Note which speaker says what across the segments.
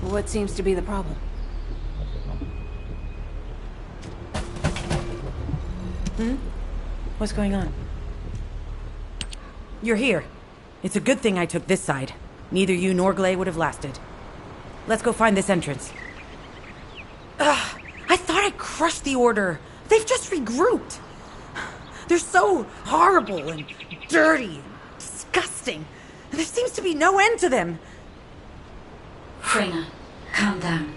Speaker 1: What seems to be the problem? What's going on? You're here. It's a good thing I took this side. Neither you nor Glay would have lasted. Let's go find this entrance. Ugh, I thought I crushed the Order. They've just regrouped. They're so horrible and dirty and disgusting. There seems to be no end to them.
Speaker 2: Freyna, calm down.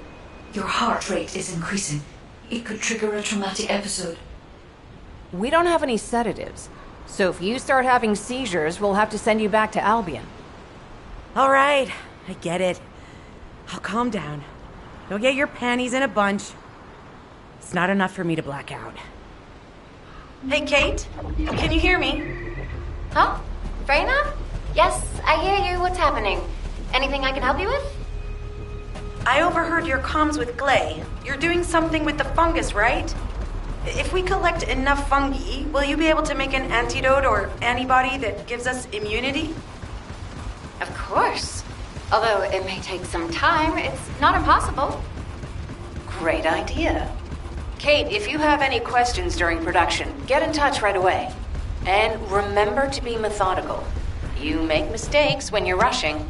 Speaker 2: Your heart rate is increasing. It could trigger a traumatic episode.
Speaker 1: We don't have any sedatives, so if you start having seizures, we'll have to send you back to Albion. All right, I get it. I'll calm down. Don't get your panties in a bunch. It's not enough for me to black out. Hey, Kate? Can you hear me?
Speaker 3: Huh? Freyna? Yes, I hear you. What's happening? Anything I can help you with?
Speaker 4: I overheard your comms with Glay. You're doing something with the fungus, right? If we collect enough fungi, will you be able to make an antidote or antibody that gives us immunity?
Speaker 3: Of course. Although it may take some time, it's not impossible.
Speaker 5: Great idea. Kate, if you have any questions during production, get in touch right away. And remember to be methodical. You make mistakes when you're rushing.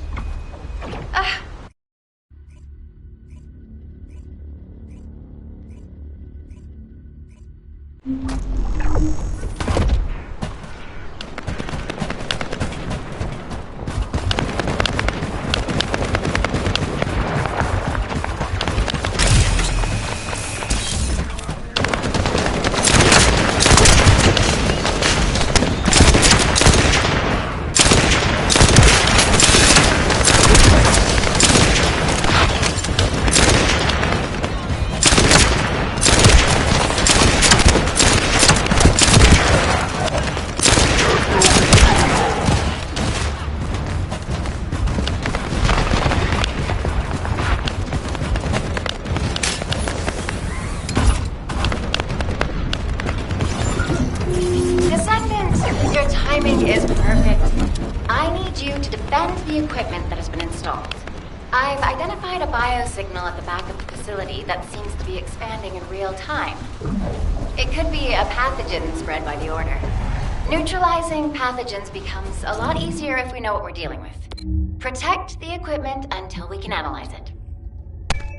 Speaker 3: The equipment that has been installed. I've identified a biosignal at the back of the facility that seems to be expanding in real time. It could be a pathogen spread by the Order. Neutralizing pathogens becomes a lot easier if we know what we're dealing with. Protect the equipment until we can analyze it.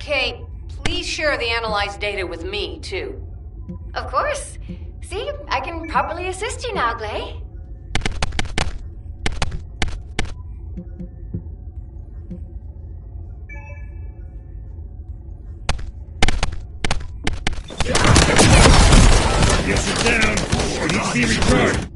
Speaker 5: Kate, please share the analyzed data with me, too.
Speaker 3: Of course. See, I can properly assist you now, Glay.
Speaker 6: You sit down, or you see returned.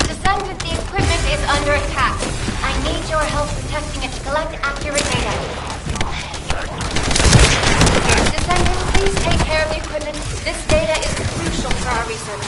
Speaker 3: Descendant, the equipment is under attack. I need your help protecting it to collect accurate data. Descendant, please take care of the equipment. This data is crucial for our research.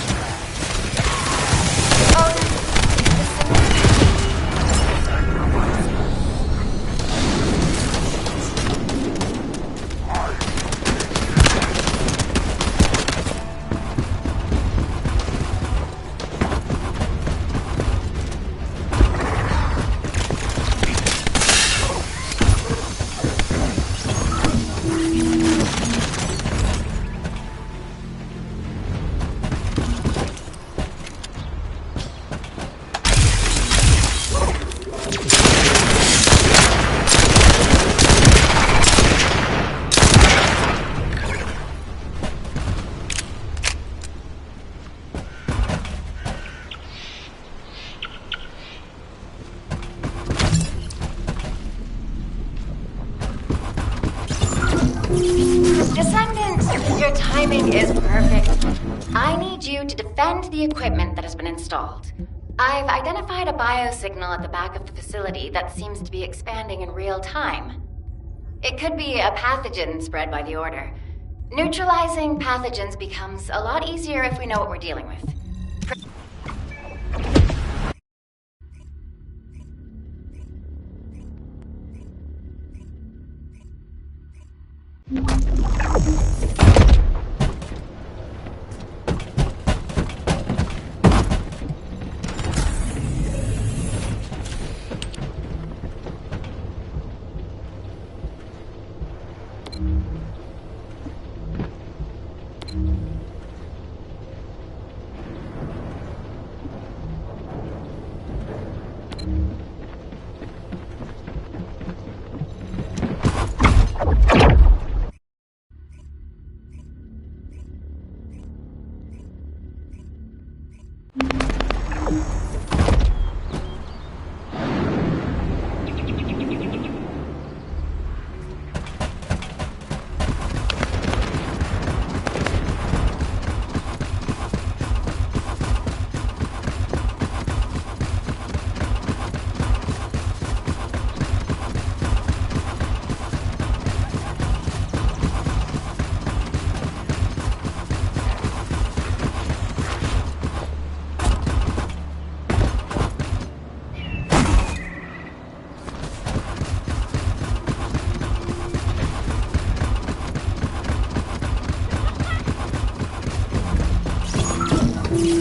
Speaker 3: Descendant, your timing is perfect. I need you to defend the equipment that has been installed. I've identified a biosignal at the back of the facility that seems to be expanding in real time. It could be a pathogen spread by the Order. Neutralizing pathogens becomes a lot easier if we know what we're dealing with.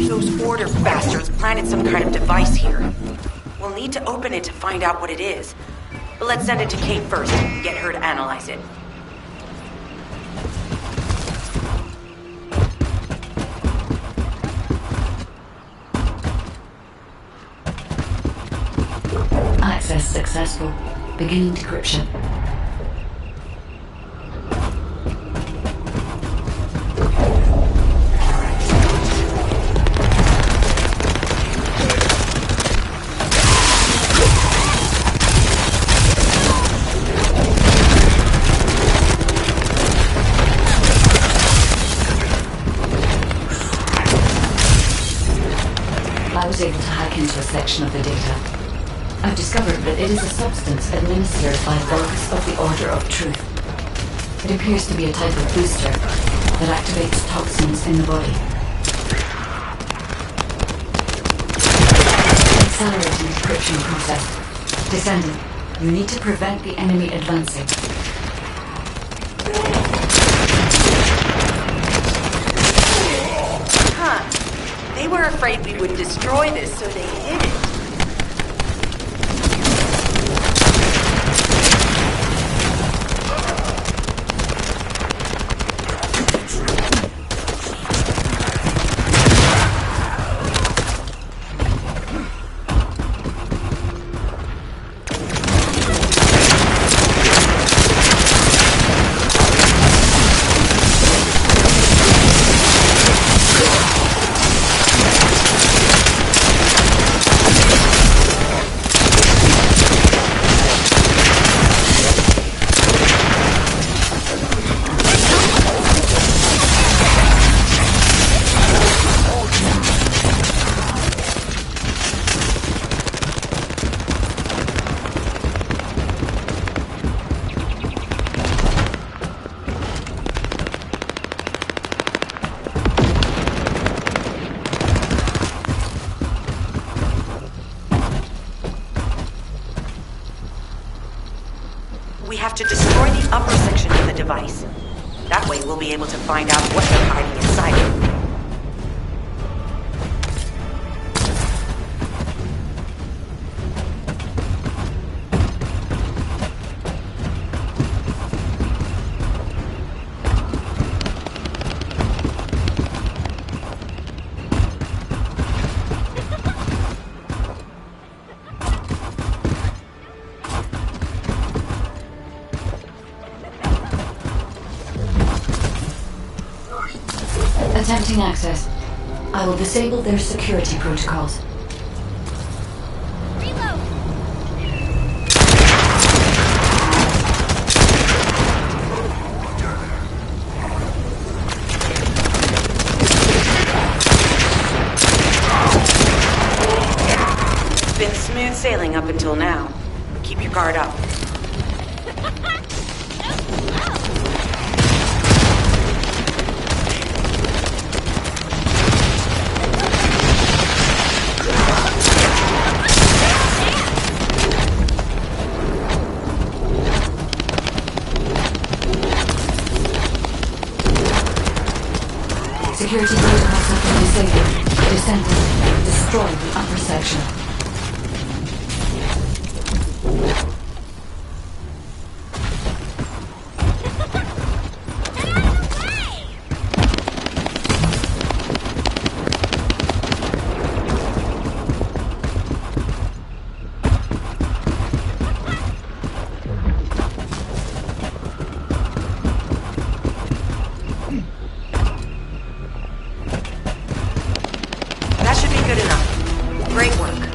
Speaker 4: Those Order bastards planted some kind of device here. We'll need to open it to find out what it is. But let's send it to Kate first and get her to analyze it.
Speaker 2: Access successful. Beginning decryption. I was able to hack into a section of the data. I've discovered that it is a substance administered by Vulgus of the Order of Truth. It appears to be a type of booster that activates toxins in the body. Accelerating decryption process. Descendant, you need to prevent the enemy advancing.
Speaker 4: They were afraid we would destroy this, so they hid it. We have to destroy the upper section of the device. That way we'll be able to find out what they're hiding inside it.
Speaker 2: Attempting access. I will disable their security protocols.
Speaker 4: up until now. Keep your guard up.
Speaker 2: Security protocols have been disabled. Descendant, destroy the upper section.
Speaker 4: That should be good enough. Great work.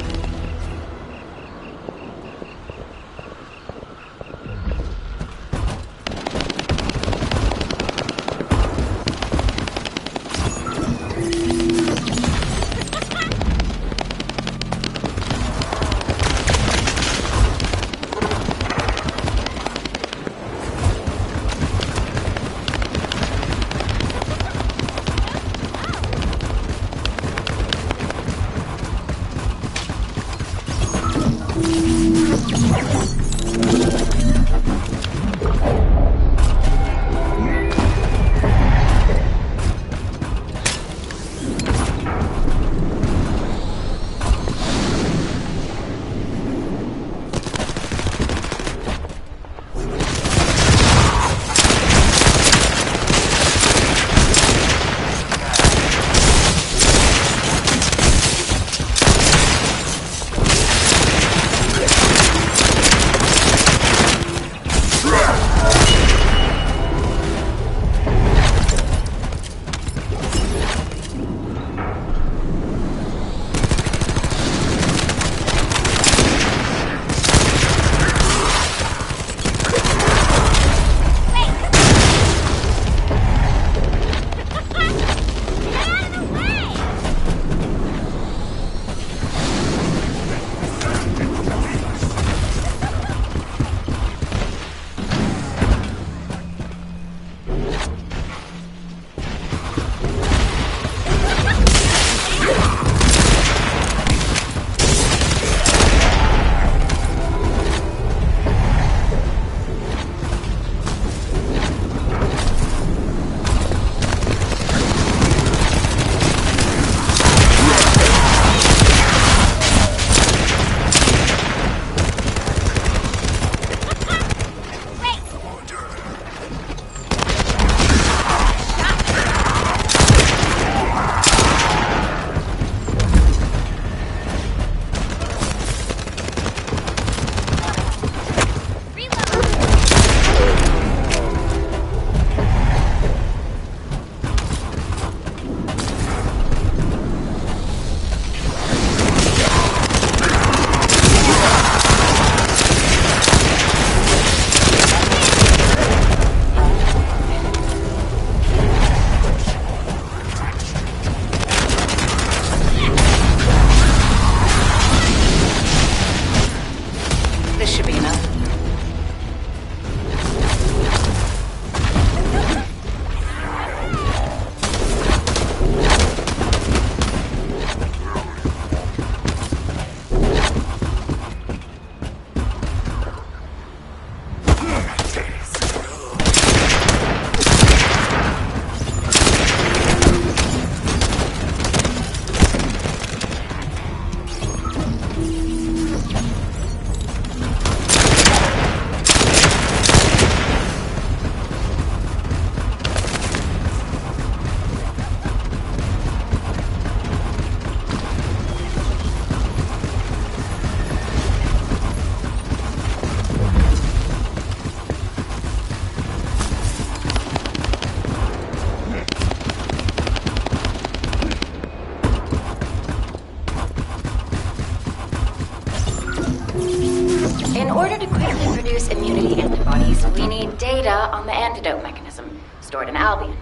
Speaker 3: produce immunity antibodies, we need data on the antidote mechanism stored in Albion.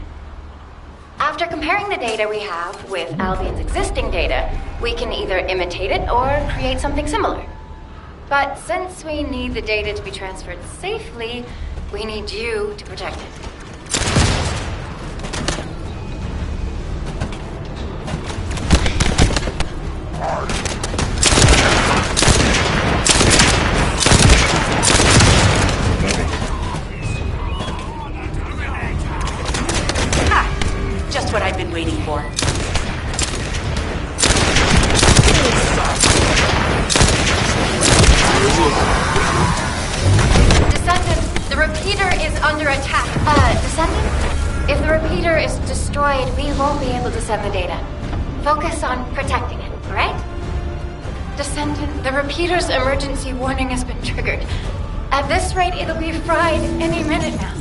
Speaker 3: After comparing the data we have with Albion's existing data, we can either imitate it or create something similar. But since we need the data to be transferred safely, we need you to protect it.
Speaker 4: Ha! Just what I've been waiting for.
Speaker 3: Descendant, the repeater is under attack. Descendant? If the repeater is destroyed, we won't be able to send the data. Focus on protecting it, right? Descendant, the repeater's emergency warning has been triggered. At this rate, it'll be fried any minute now.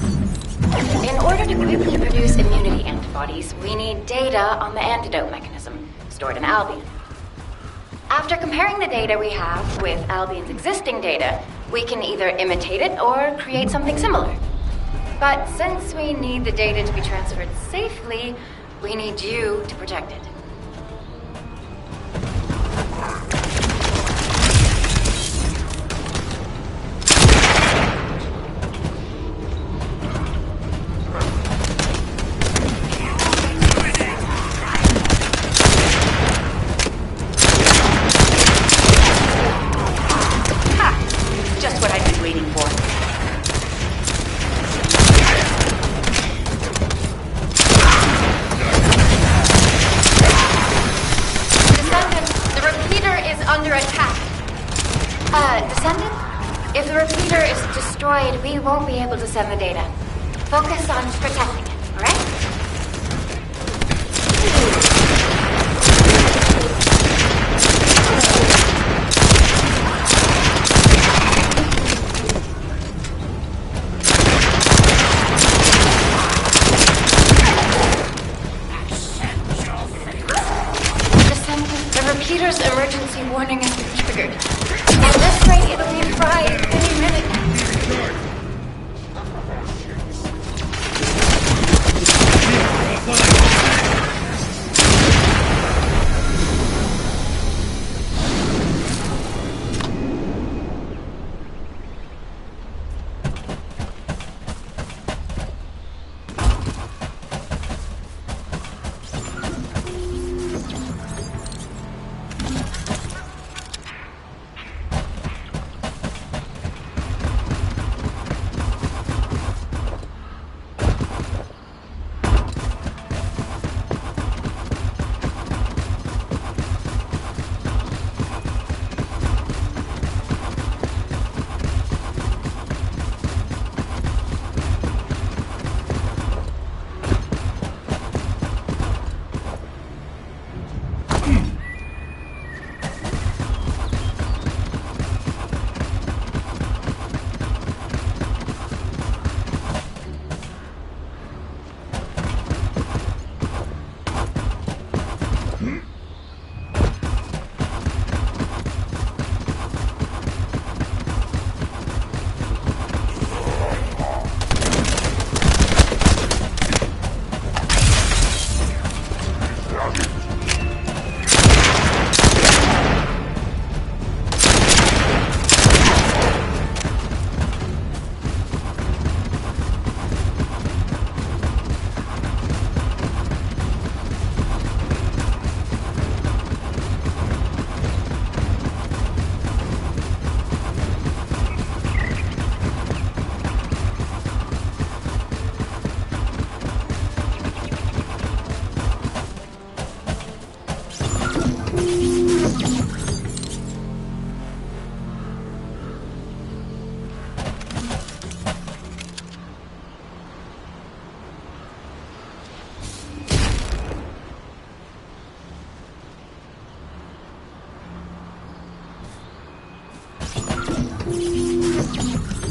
Speaker 3: In order to quickly produce immunity antibodies, we need data on the antidote mechanism stored in Albion. After comparing the data we have with Albion's existing data, we can either imitate it or create something similar. But since we need the data to be transferred safely, we need you to protect it. Descendant? If the repeater is destroyed, we won't be able to send the data. Focus on protecting it, alright? Descendant, the repeater's emergency warning has been triggered. At this rate, it'll be fried any minute now.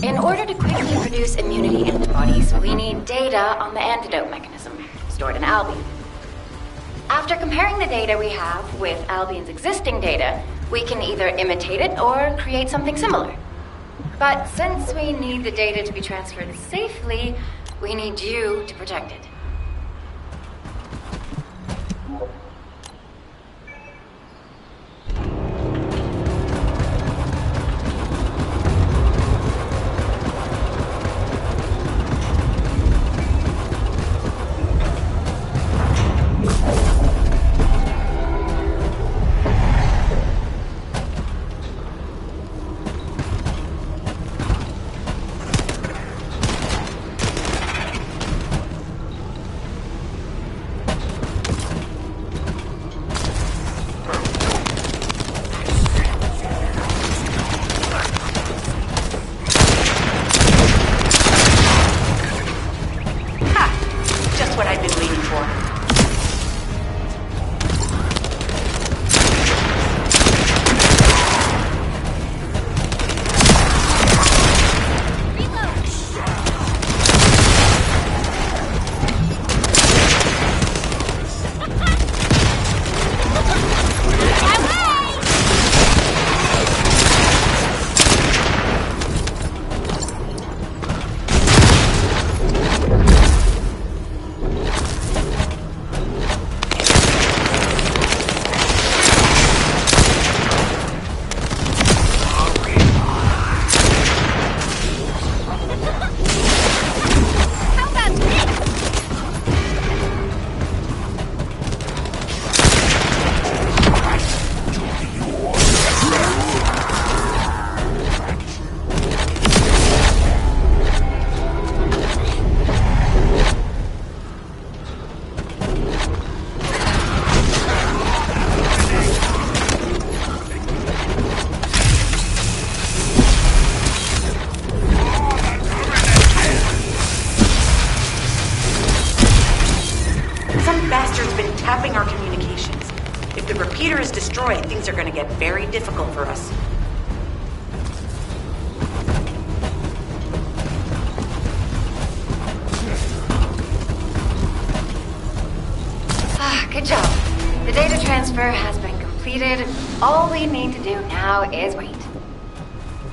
Speaker 3: In order to quickly produce immunity antibodies, we need data on the antidote mechanism stored in Albion. After comparing the data we have with Albion's existing data, we can either imitate it or create something similar. But since we need the data to be transferred safely, we need you to protect it.
Speaker 4: the repeater is destroyed, things are gonna get very difficult for us.
Speaker 3: Good job. The data transfer has been completed. All we need to do now is wait.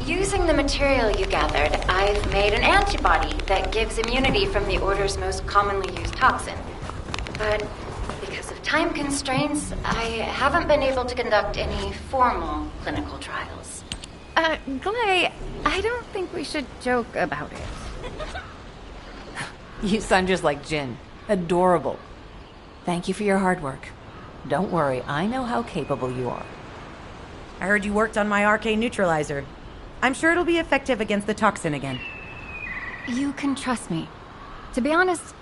Speaker 3: Using the material you gathered, I've made an antibody that gives immunity from the Order's most commonly used toxin. But because of time constraints, I haven't been able to conduct any formal clinical trials.
Speaker 7: Glay, I don't think we should joke about it.
Speaker 1: You sound just like Jin. Adorable. Thank you for your hard work. Don't worry, I know how capable you are.
Speaker 4: I heard you worked on my RK neutralizer. I'm sure it'll be effective against the toxin again.
Speaker 7: You can trust me. To be honest,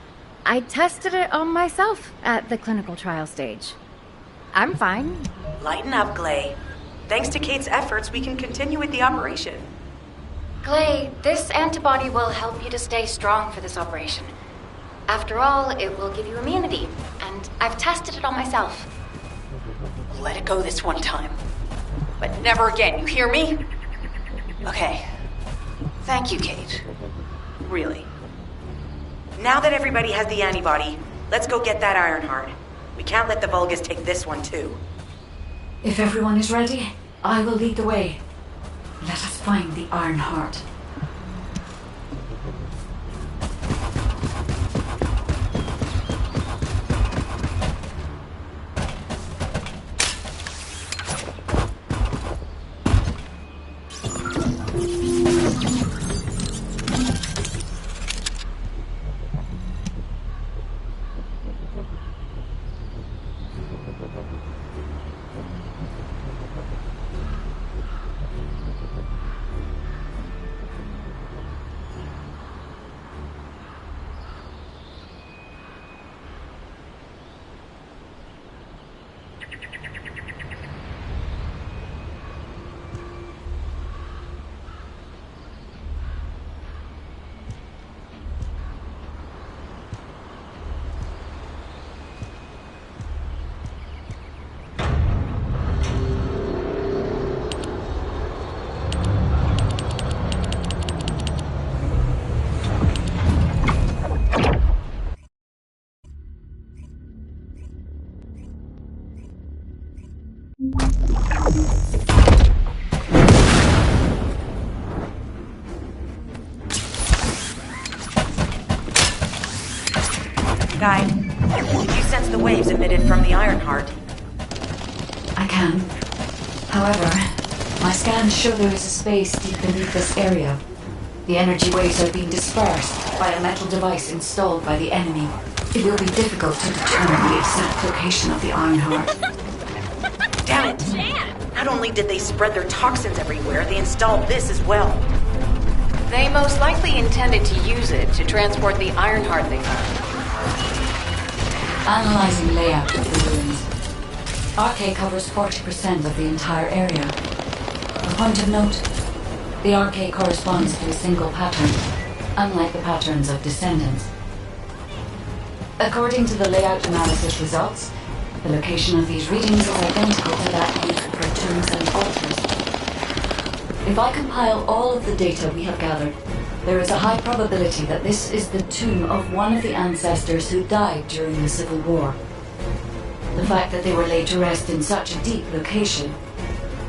Speaker 7: I tested it on myself at the clinical trial stage. I'm fine.
Speaker 4: Lighten up, Glay. Thanks to Kate's efforts, we can continue with the operation.
Speaker 3: Glay, this antibody will help you to stay strong for this operation. After all, it will give you immunity, and I've tested it on myself.
Speaker 5: Let it go this one time. But never again, you hear me? Okay. Thank you, Kate. Really.
Speaker 4: Now that everybody has the antibody, let's go get that Ironheart. We can't let the Vulgus take this one, too.
Speaker 2: If everyone is ready, I will lead the way. Let us find the Ironheart.
Speaker 4: Guy, did you sense the waves emitted from the Ironheart?
Speaker 2: I can. However, my scans show there is a space deep beneath this area. The energy waves are being dispersed by a metal device installed by the enemy. It will be difficult to determine the exact location of the Ironheart.
Speaker 4: Damn it! Not only did they spread their toxins everywhere, they installed this as well.
Speaker 5: They most likely intended to use it to transport the Ironheart they found.
Speaker 2: Analyzing layout of the ruins. RK covers 40% of the entire area. A point of note, the RK corresponds to a single pattern, unlike the patterns of descendants. According to the layout analysis results, the location of these readings is identical to that used for tombs and altars. If I compile all of the data we have gathered, there is a high probability that this is the tomb of one of the ancestors who died during the Civil War. The fact that they were laid to rest in such a deep location,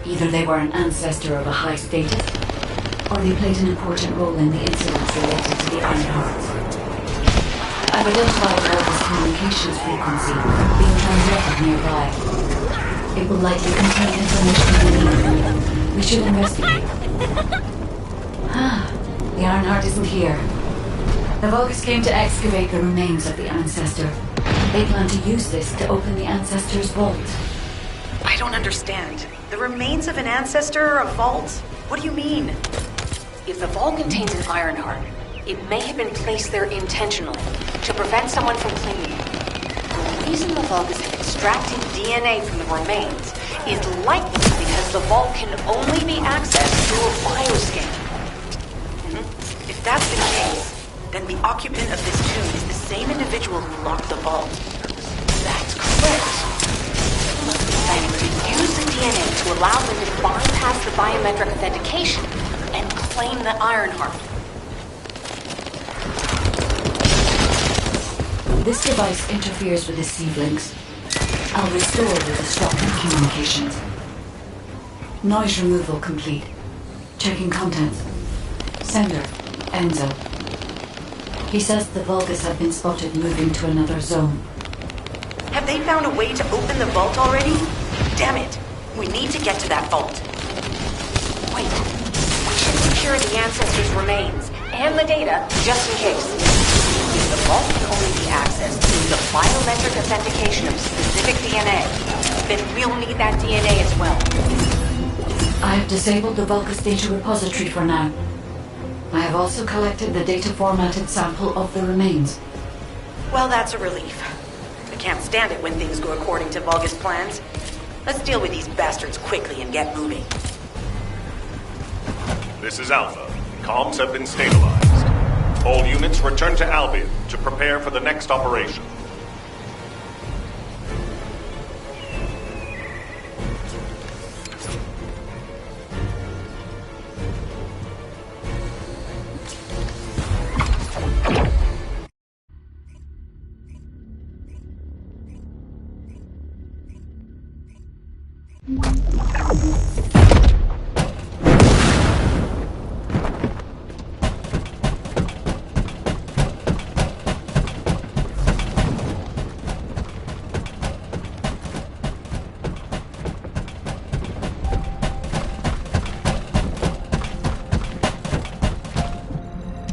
Speaker 2: either they were an ancestor of a high status, or they played an important role in the incidents related to the Ironhearts. I've identified Volgus communications frequency being transmitted nearby. It will likely contain information we need. We should investigate. The Ironheart isn't here. The Vulgus came to excavate the remains of the ancestor. They plan to use this to open the ancestor's vault.
Speaker 4: I don't understand. The remains of an ancestor or a vault? What do you mean?
Speaker 5: If the vault contains an Ironheart, it may have been placed there intentionally to prevent someone from claiming it. The reason the Vulgus have extracted DNA from the remains is likely because the vault can only be accessed through a bioscan.
Speaker 4: If that's the case, then the occupant of this tomb is the same individual who locked the vault.
Speaker 5: That's correct. He must be decided to use the DNA to allow them to bypass the biometric authentication and claim the Ironheart.
Speaker 2: This device interferes with the Sieve-links. I'll restore the disrupted communications. Noise removal complete. Checking contents. Sender, Enzo. He says the Vulgus have been spotted moving to another zone.
Speaker 4: Have they found a way to open the vault already? Damn it! We need to get to that vault.
Speaker 5: Wait, we should secure the ancestors' remains and the data just in case. If the vault can only be accessed through the biometric authentication of specific DNA, then we'll need that DNA as well.
Speaker 2: I have disabled the Vulgus data repository for now. I have also collected the data formatted sample of the remains.
Speaker 4: Well, that's a relief. I can't stand it when things go according to Vulgus plans. Let's deal with these bastards quickly and get moving.
Speaker 8: This is Alpha. Comms have been stabilized. All units return to Albion to prepare for the next operation.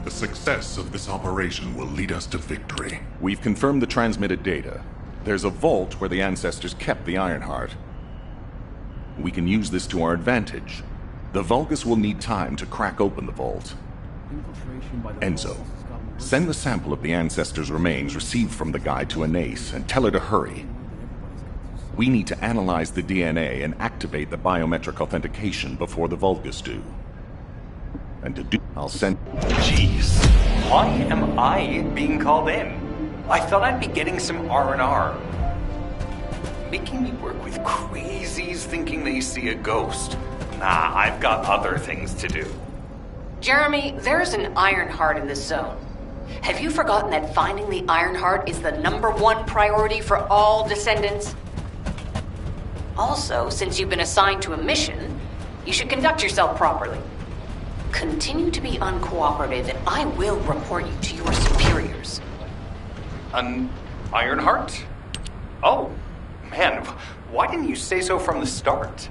Speaker 8: The success of this operation will lead us to victory. We've confirmed the transmitted data. There's a vault where the ancestors kept the Ironheart. We can use this to our advantage. The Vulgus will need time to crack open the vault. Enzo, send the sample of the ancestors' remains received from the guide to Anais and tell her to hurry. We need to analyze the DNA and activate the biometric authentication before the Vulgus do. And to do, I'll send...
Speaker 9: Jeez, why am I being called in? I thought I'd be getting some R&R. Making me work with crazies thinking they see a ghost. Nah, I've got other things to do.
Speaker 5: Jeremy, there's an Ironheart in this zone. Have you forgotten that finding the Ironheart is the #1 priority for all descendants? Also, since you've been assigned to a mission, you should conduct yourself properly. Continue to be uncooperative and I will report you to your superiors.
Speaker 9: An Ironheart? Oh, man, why didn't you say so from the start?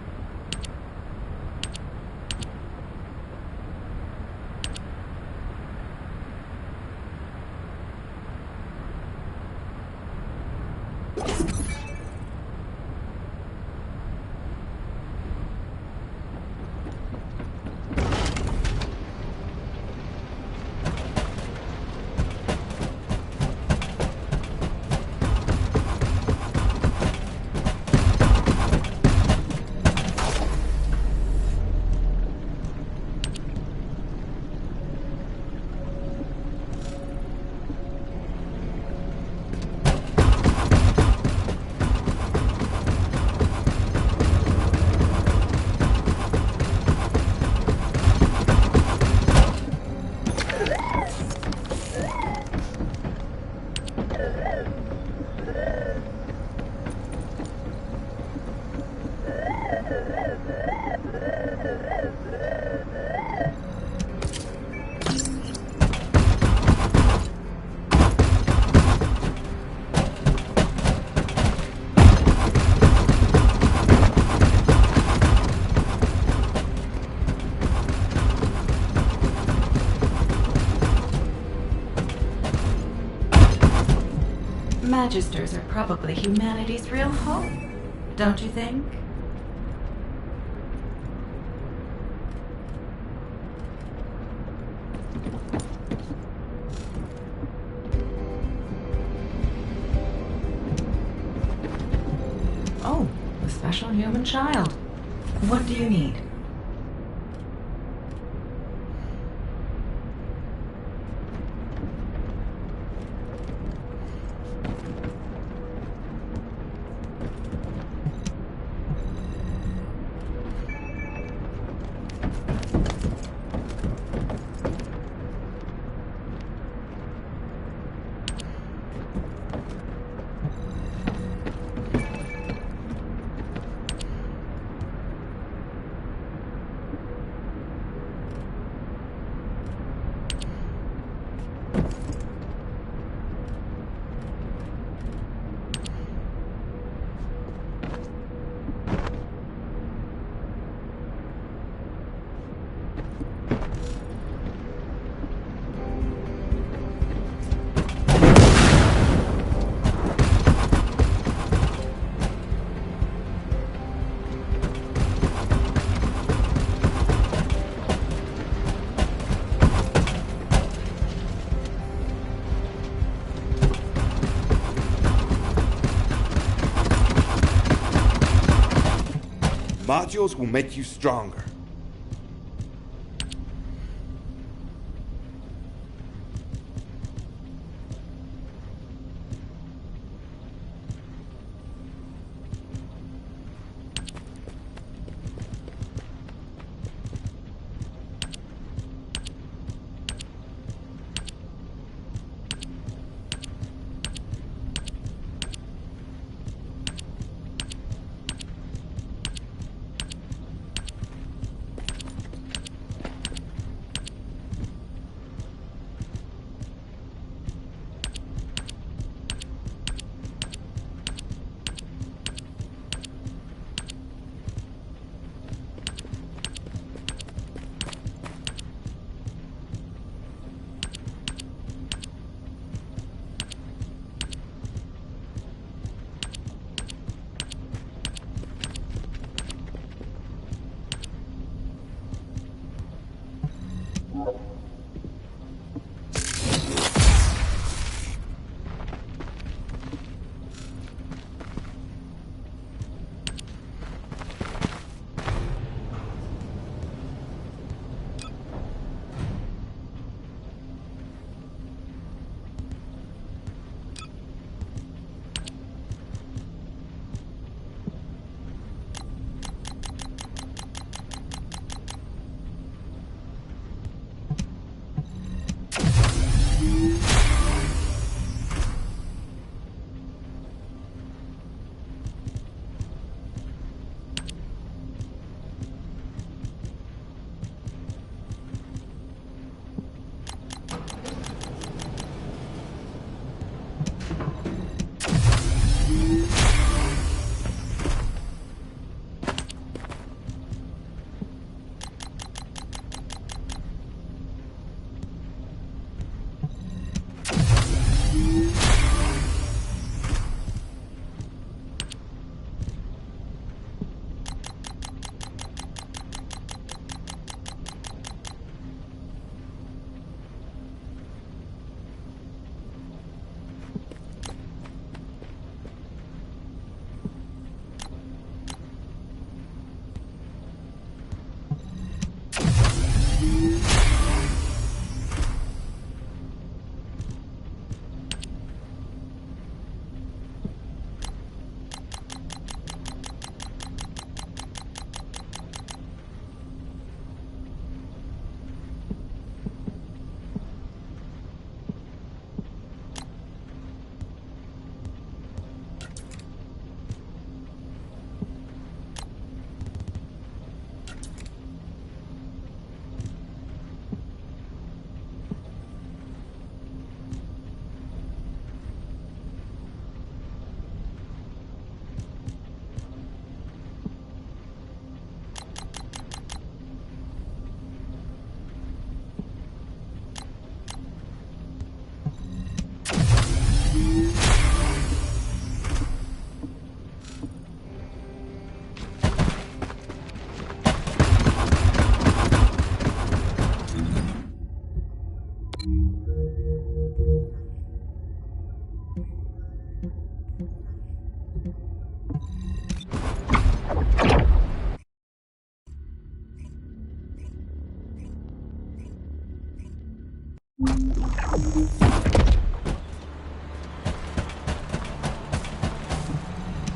Speaker 4: Magisters are probably humanity's real hope, don't you think? Oh, a special human child. What do you need?
Speaker 10: modules will make you stronger.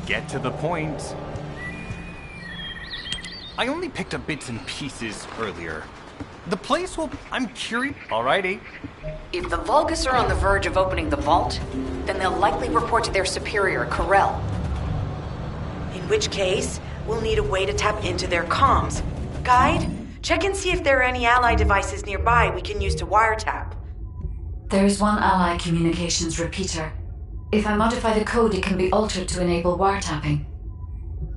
Speaker 9: Get to the point. I only picked up bits and pieces earlier. The place will... I'm curious... Alrighty.
Speaker 5: If the Vulgus are on the verge of opening the vault, then they'll likely report to their superior, Corell.
Speaker 4: In which case, we'll need a way to tap into their comms. Guide, check and see if there are any ally devices nearby we can use to wiretap.
Speaker 2: There is one ally communications repeater. If I modify the code, it can be altered to enable wiretapping.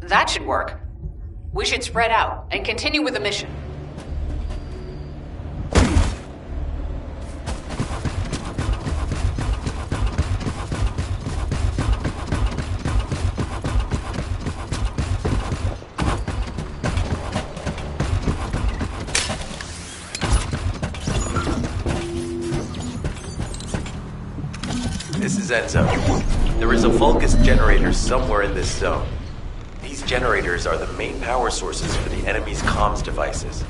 Speaker 5: That should work. We should spread out and continue with the mission.
Speaker 11: This is Enzo. There is a Vulgus generator somewhere in this zone. These generators are the main power sources for the enemy's comms devices.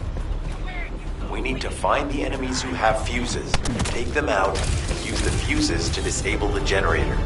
Speaker 11: We need to find the enemies who have fuses, take them out, and use the fuses to disable the generator.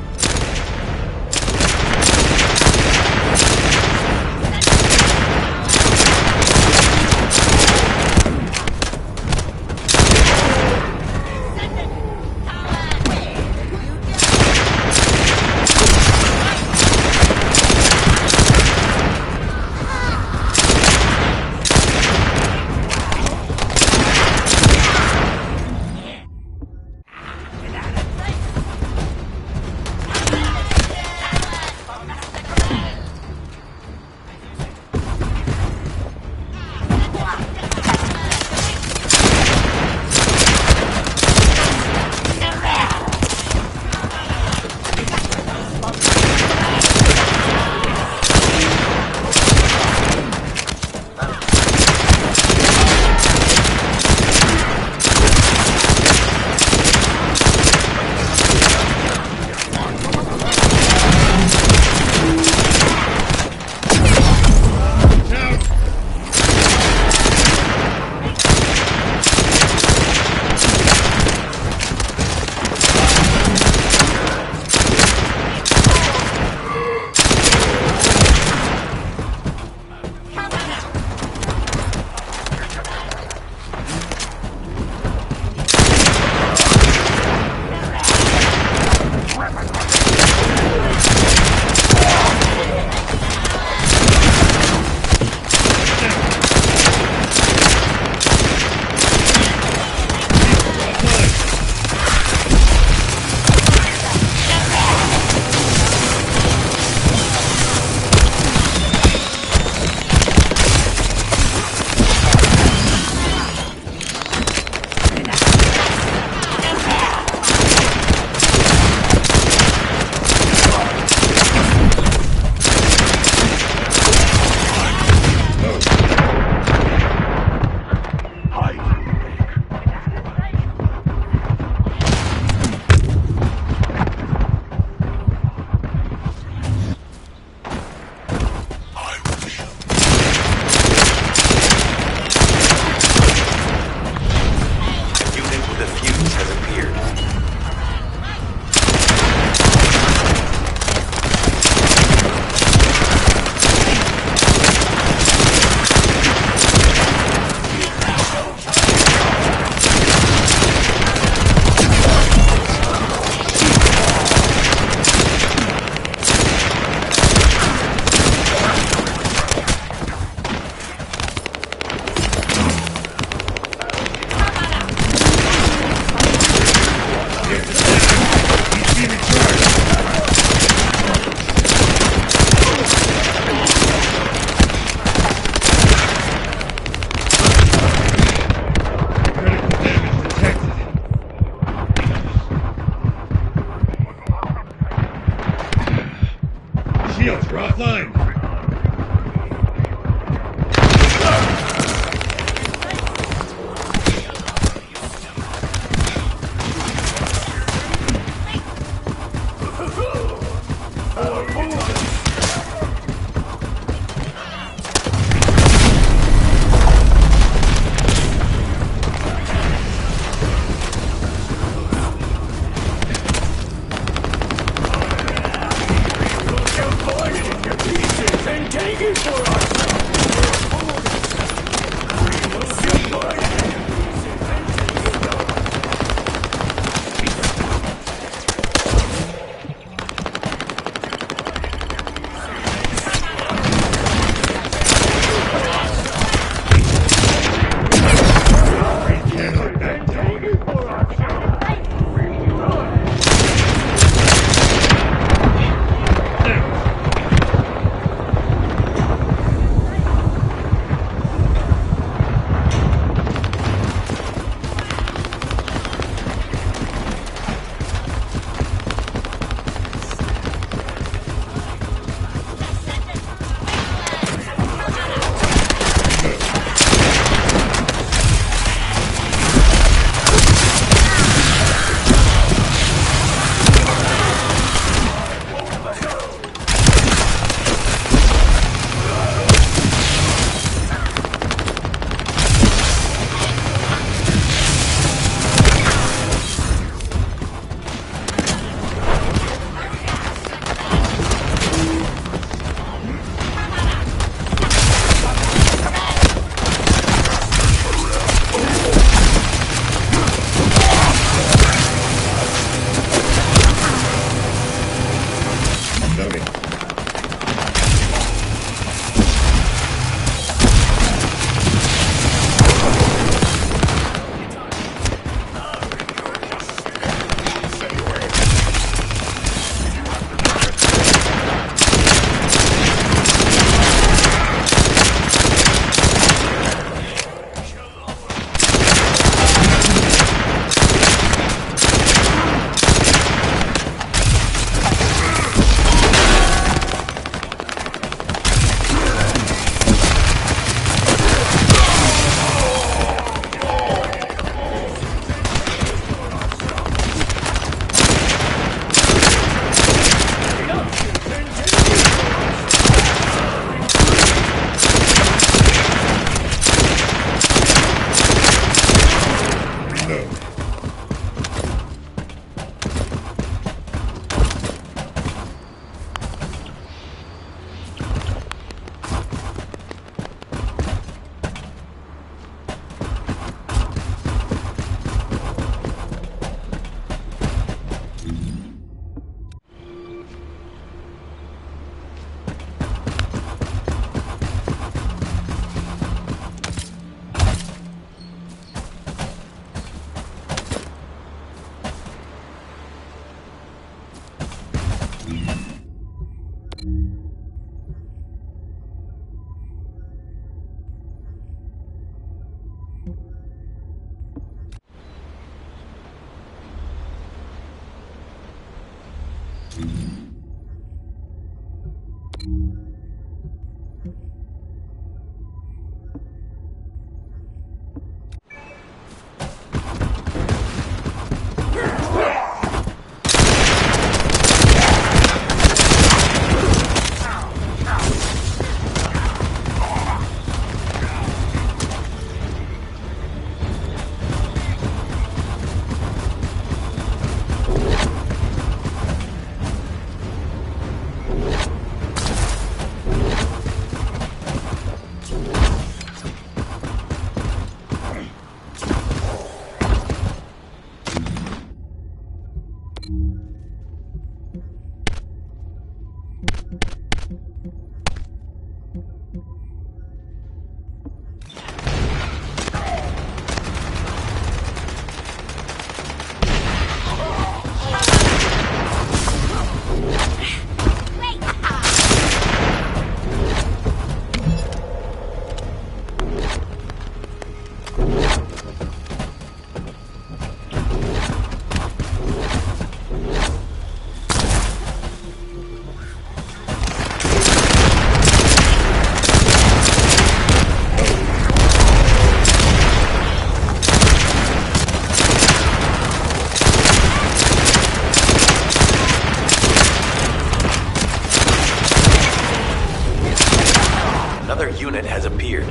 Speaker 11: Another unit has appeared.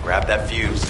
Speaker 11: Grab that fuse.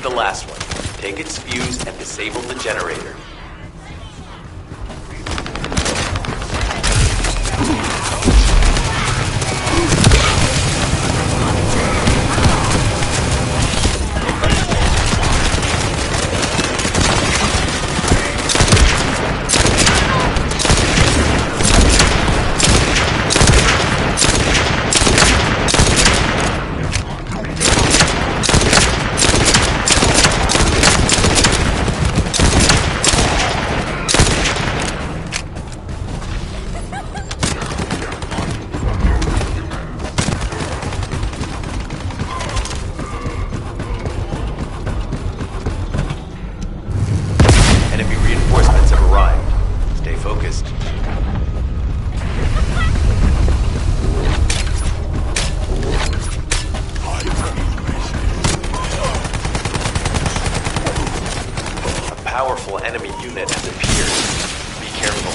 Speaker 11: The last one. Take its fuse and disable the generator. Powerful enemy unit has appeared. Be careful.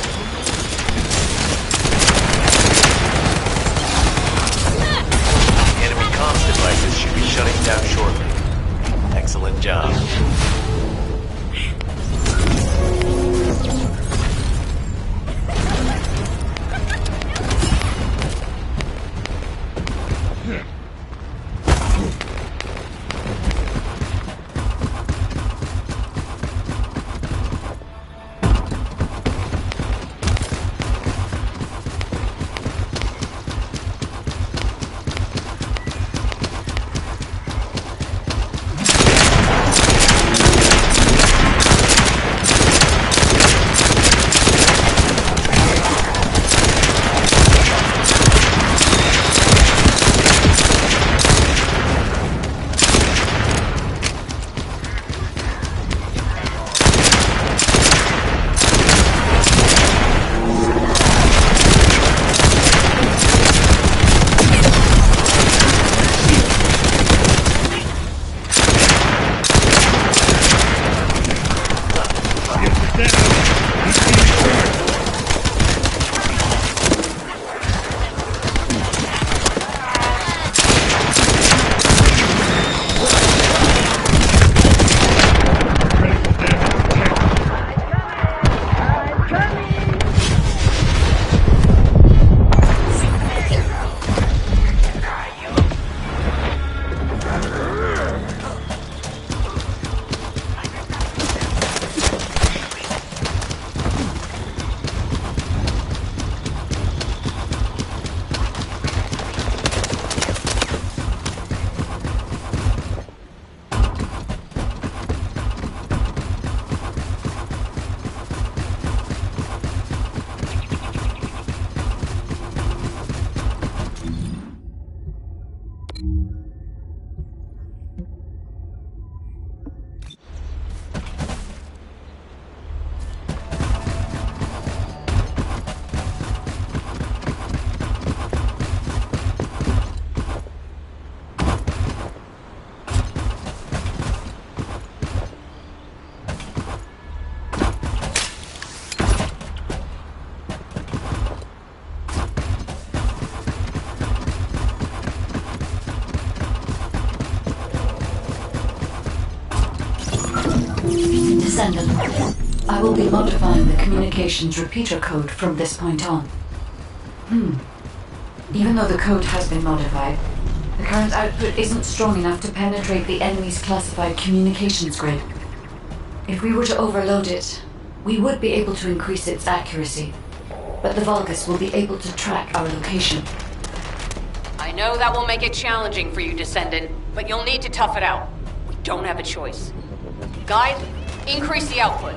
Speaker 11: Enemy comms devices should be shutting down shortly. Excellent job.
Speaker 2: Descendant, I will be modifying the communications repeater code from this point on. Even though the code has been modified, the current output isn't strong enough to penetrate the enemy's classified communications grid. If we were to overload it, we would be able to increase its accuracy, but the Vulgus will be able to track our location.
Speaker 5: I know that will make it challenging for you, Descendant, but you'll need to tough it out. We don't have a choice. Guide, increase the output.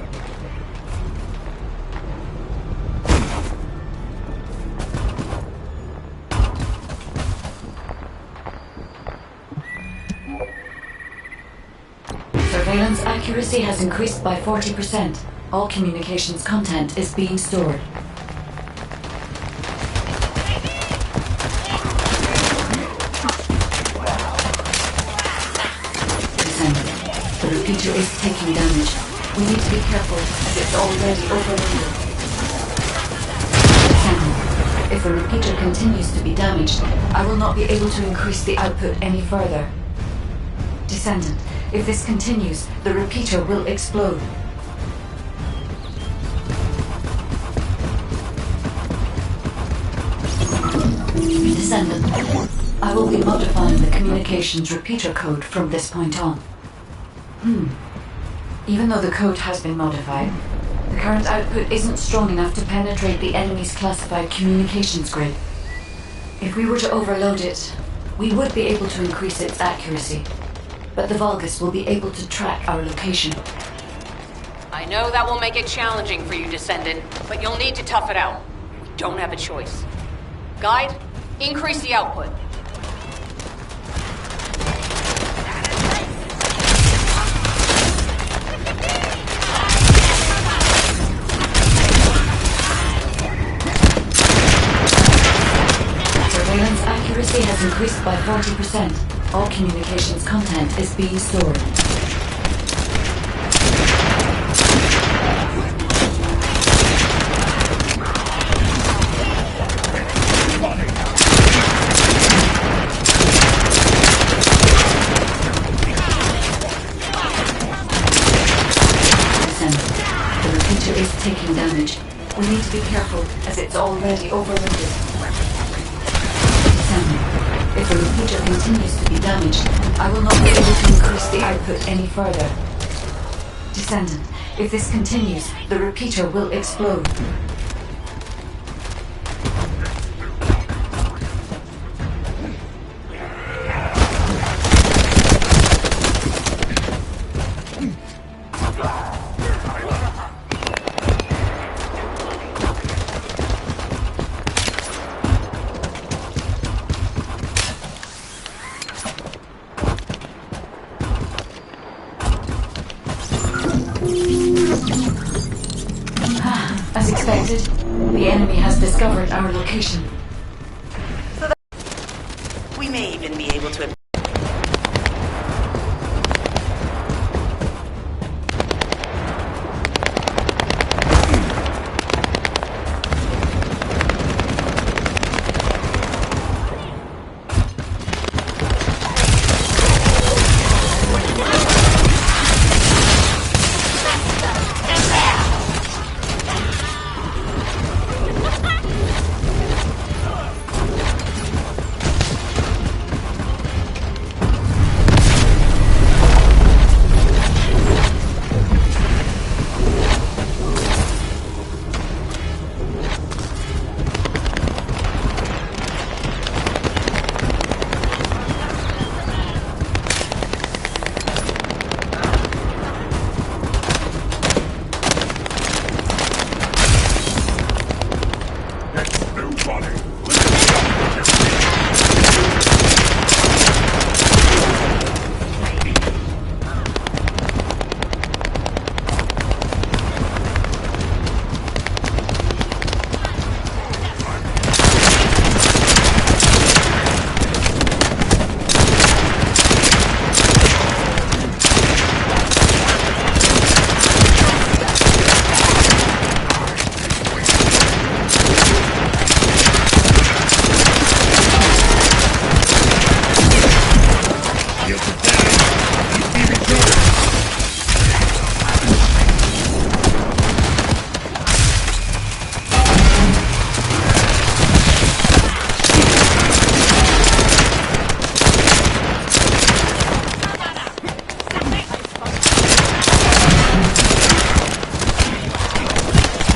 Speaker 2: Surveillance accuracy has increased by 40%. All communications content is being stored. The repeater is taking damage. We need to be careful, as it's already overloaded. If the repeater continues to be damaged, I will not be able to increase the output any further. Descendant, if this continues, the repeater will explode. Descendant, I will be modifying the communications repeater code from this point on. Even though the code has been modified, the current output isn't strong enough to penetrate the enemy's classified communications grid. If we were to overload it, we would be able to increase its accuracy, but the Vulgus will be able to track our location.
Speaker 5: I know that will make it challenging for you, Descendant, but you'll need to tough it out. We don't have a choice. Guide, increase the output.
Speaker 2: Surveillance accuracy has increased by 40%. All communications content is being stored. The repeater is taking damage. We need to be careful, as it's already overloaded. If the repeater continues to be damaged, I will not be able to increase the output any further. Descendant, if this continues, the repeater will explode. As expected, the enemy has discovered our location.
Speaker 4: We may even be able to...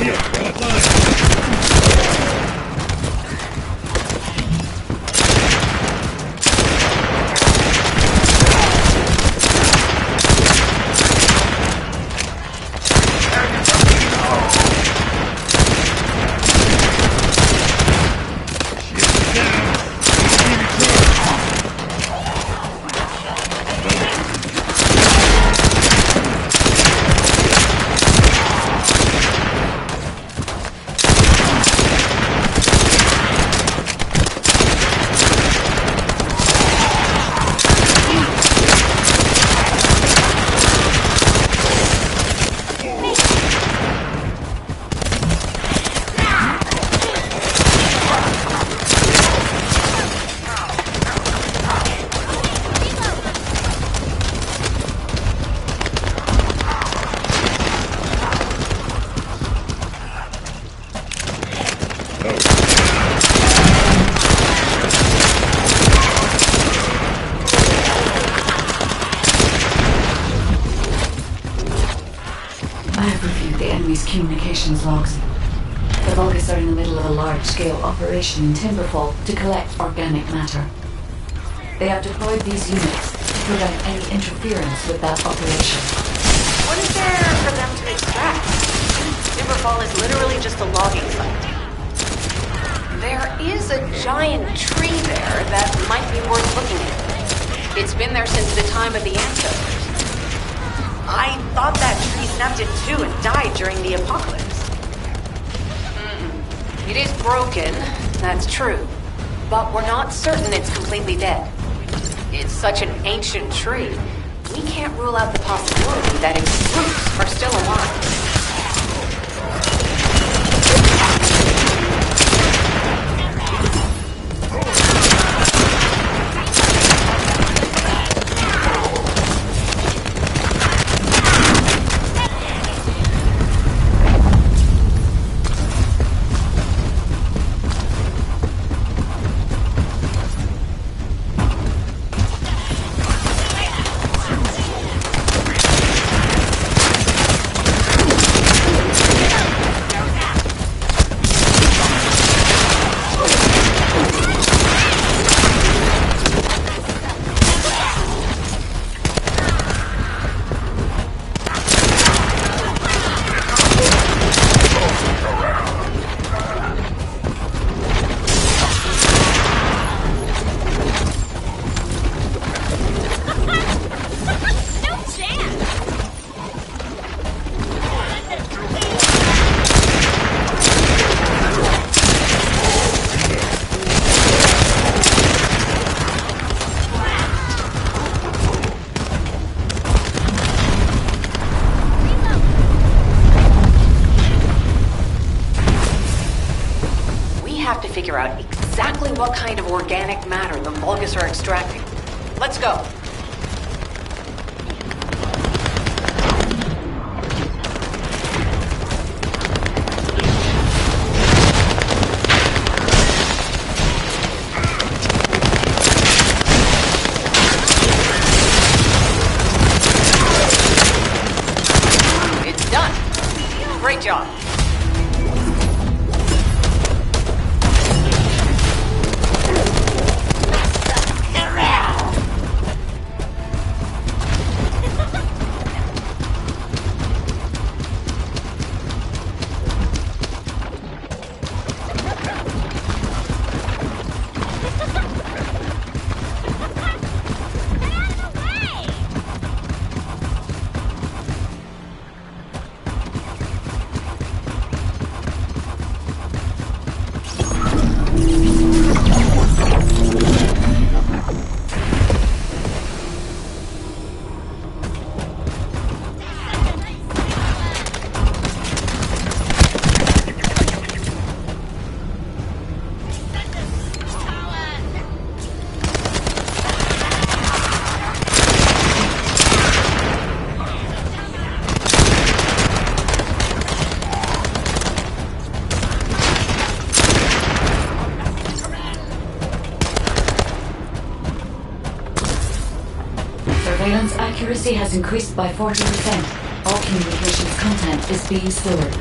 Speaker 6: Shield, well applied.
Speaker 2: I have reviewed the enemy's communications logs. The Vulgus are in the middle of a large-scale operation in Timberfall to collect organic matter. They have deployed these units to prevent any interference with that operation.
Speaker 4: What is there for them to extract? Timberfall is literally just a logging site.
Speaker 5: There is a giant tree there that might be worth looking at. It's been there since the time of the ancestors.
Speaker 4: I thought that tree snapped in two and died during the apocalypse.
Speaker 5: It is broken, that's true. But we're not certain it's completely dead. It's such an ancient tree, we can't rule out the possibility that its roots are still alive. Figure out exactly what kind of organic matter the Vulgus are extracting. Let's go. It's done. Great job.
Speaker 2: Surveillance accuracy has increased by 40%. All communications content is being stored.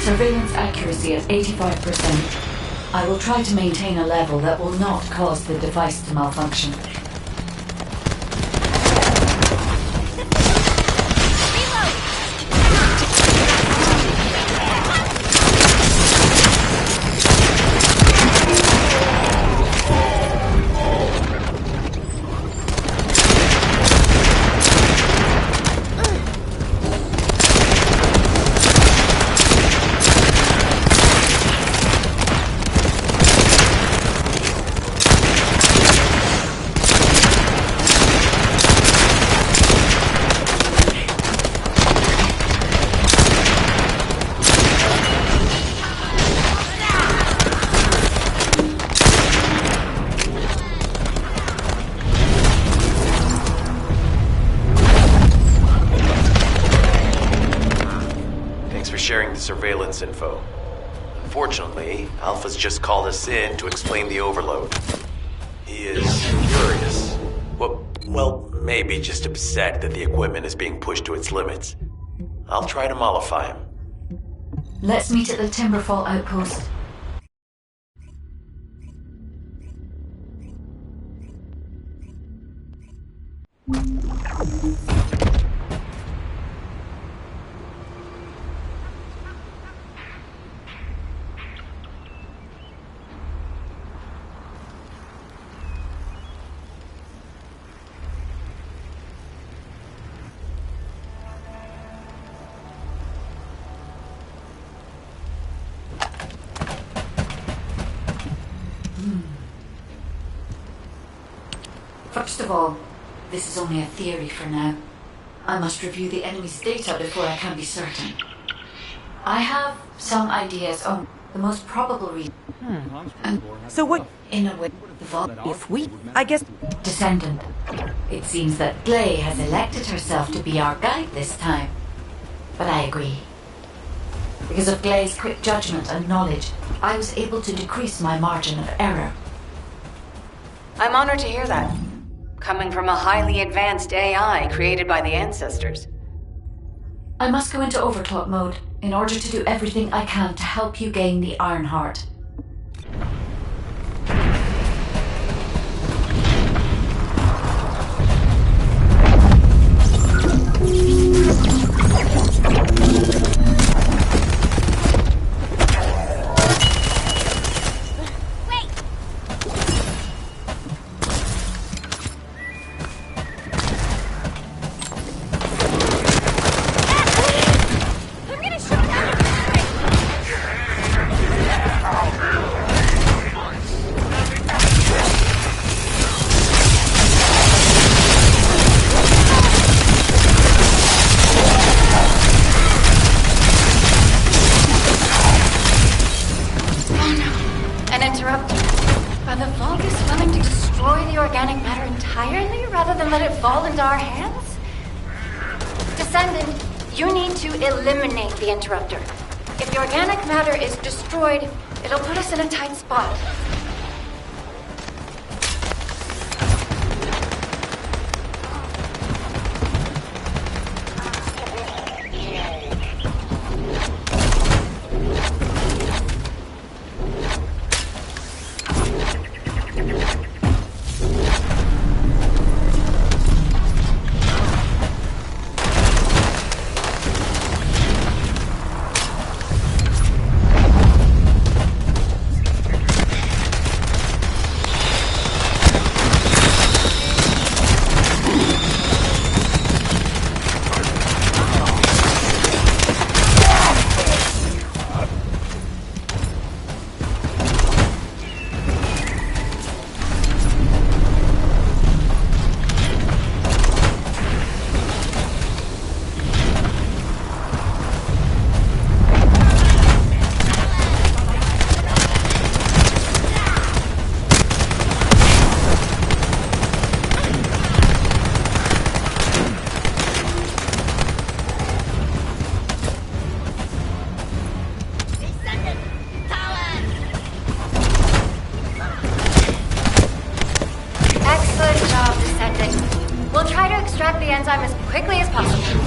Speaker 2: Surveillance accuracy at 85%. I will try to maintain a level that will not cause the device to malfunction.
Speaker 11: Sharing the surveillance info. Unfortunately, Alpha's just called us in to explain the overload. He is furious. Well, maybe just upset that the equipment is being pushed to its limits. I'll try to mollify him.
Speaker 2: Let's meet at the Timberfall outpost. First of all, this is only a theory for now. I must review the enemy's data before I can be certain. I have some ideas on the most probable reason.
Speaker 1: So what
Speaker 2: In a way,
Speaker 1: if we... I guess...
Speaker 2: Descendant. It seems that Glay has elected herself to be our guide this time. But I agree. Because of Glay's quick judgment and knowledge, I was able to decrease my margin of error.
Speaker 5: I'm honored to hear that. Coming from a highly advanced AI created by the ancestors.
Speaker 2: I must go into overclock mode in order to do everything I can to help you gain the Iron Heart.
Speaker 3: Are the Vulgus willing to destroy the organic matter entirely rather than let it fall into our hands? Descendant, you need to eliminate the interrupter. If the organic matter is destroyed, it'll put us in a tight spot. We'll try to extract the enzyme as quickly as possible.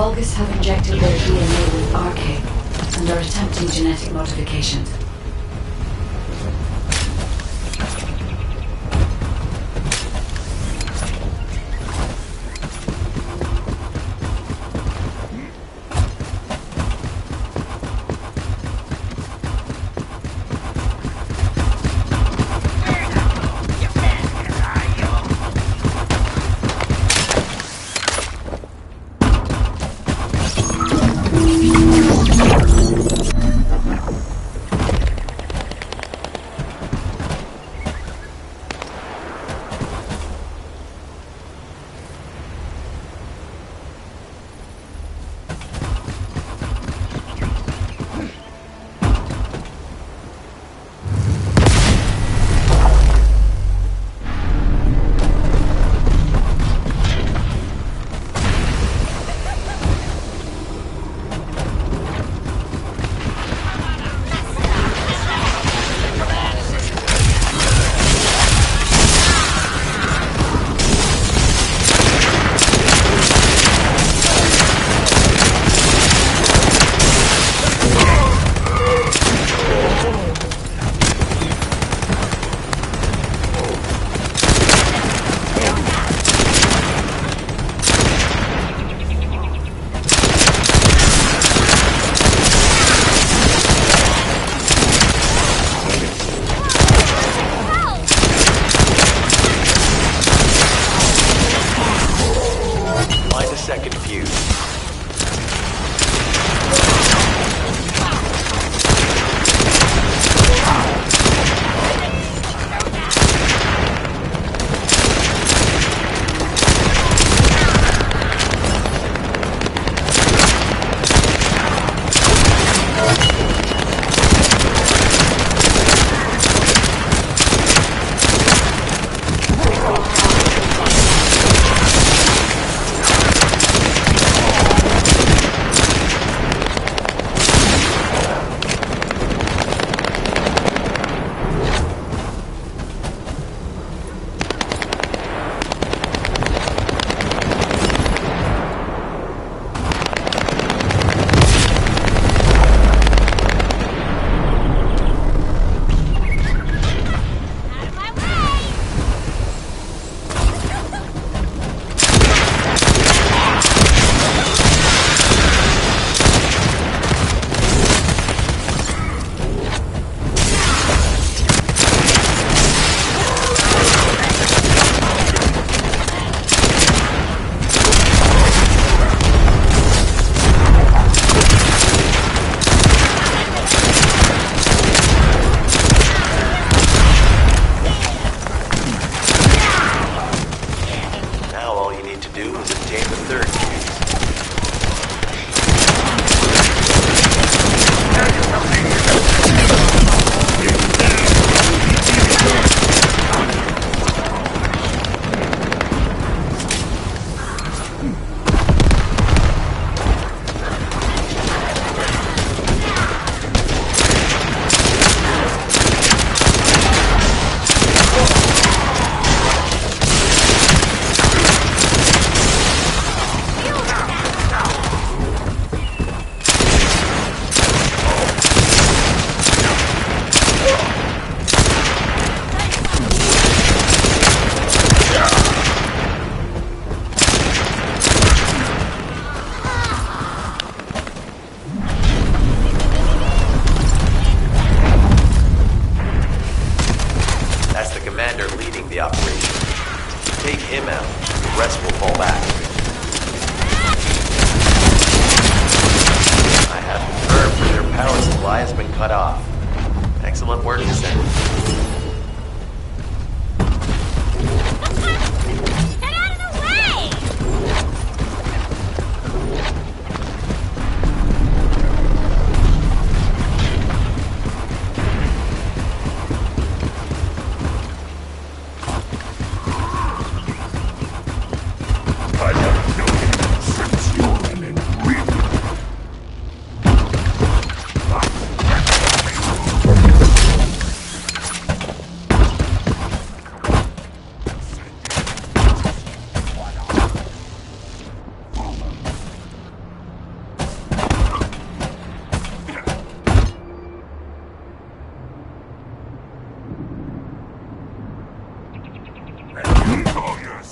Speaker 2: Vulgus have injected their DNA with RK and are attempting genetic modifications.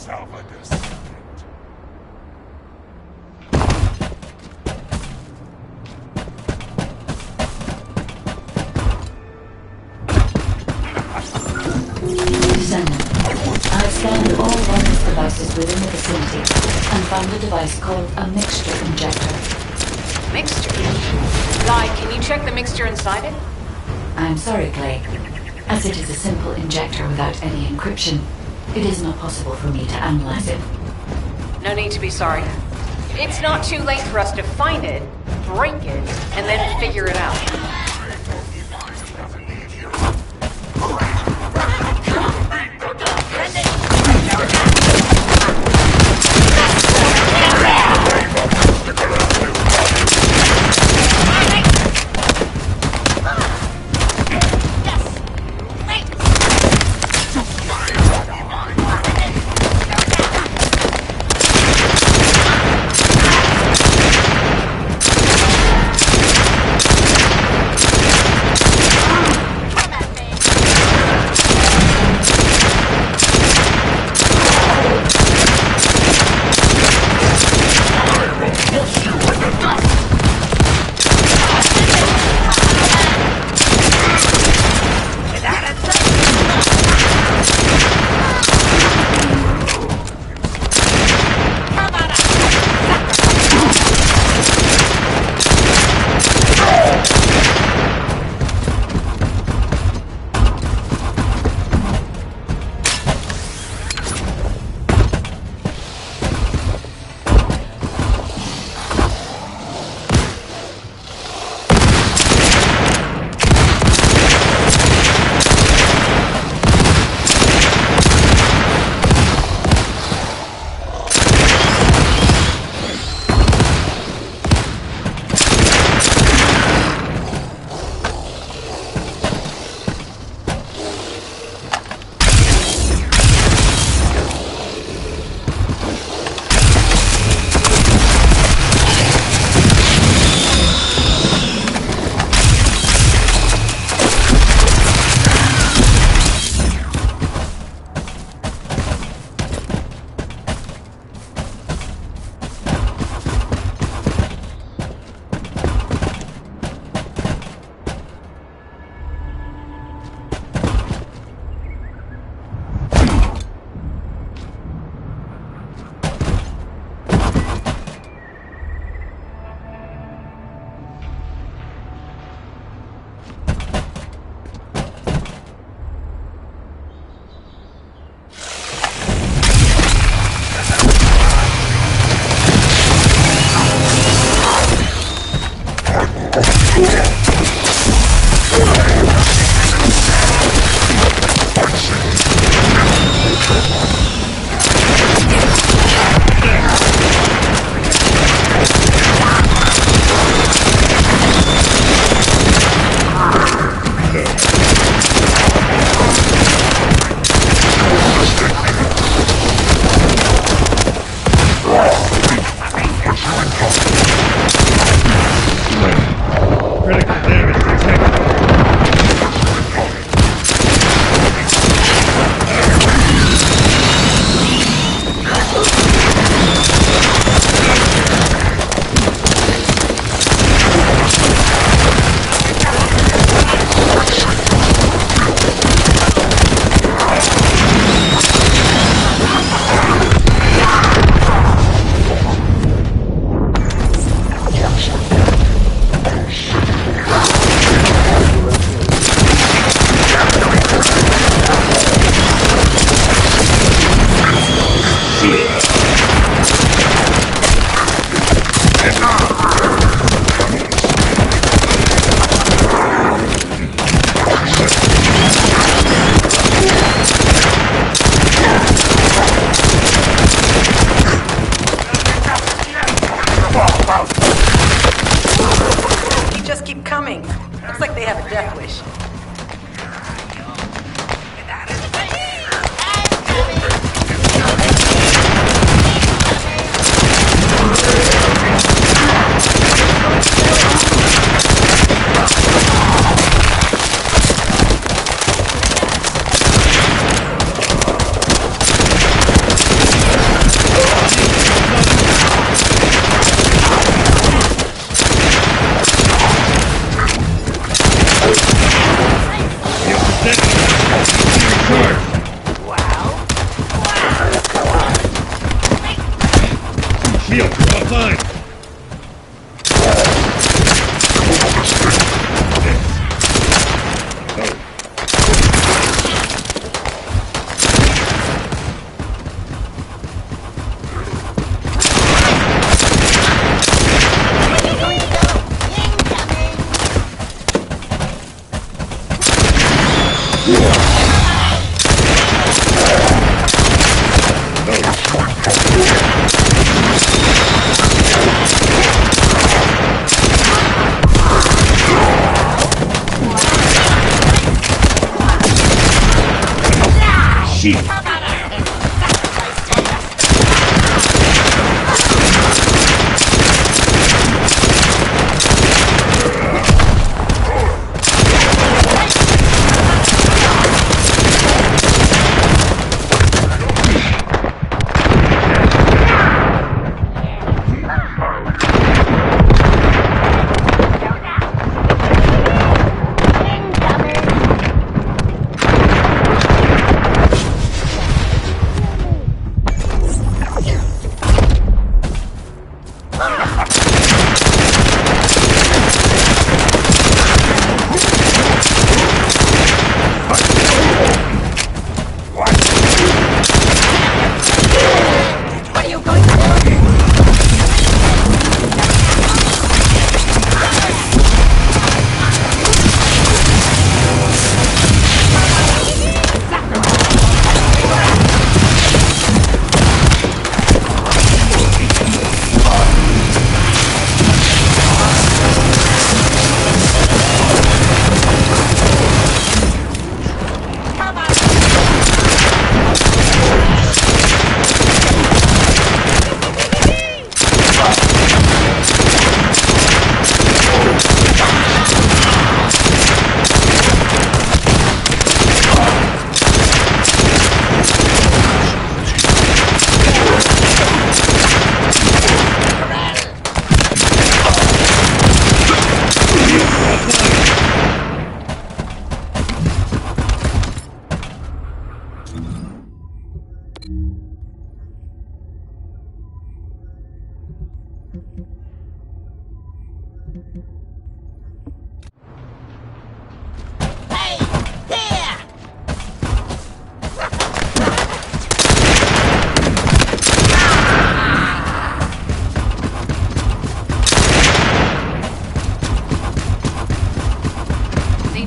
Speaker 6: yourself a descendant.
Speaker 2: Descendant, I've scanned all wireless devices within the vicinity and found a device called a mixture injector.
Speaker 5: Mixture? Guy, can you check the mixture inside it?
Speaker 2: I'm sorry, Clay. As it is a simple injector without any encryption, it is not possible for me to analyze it.
Speaker 5: No need to be sorry. It's not too late for us to find it, break it, and then figure it out.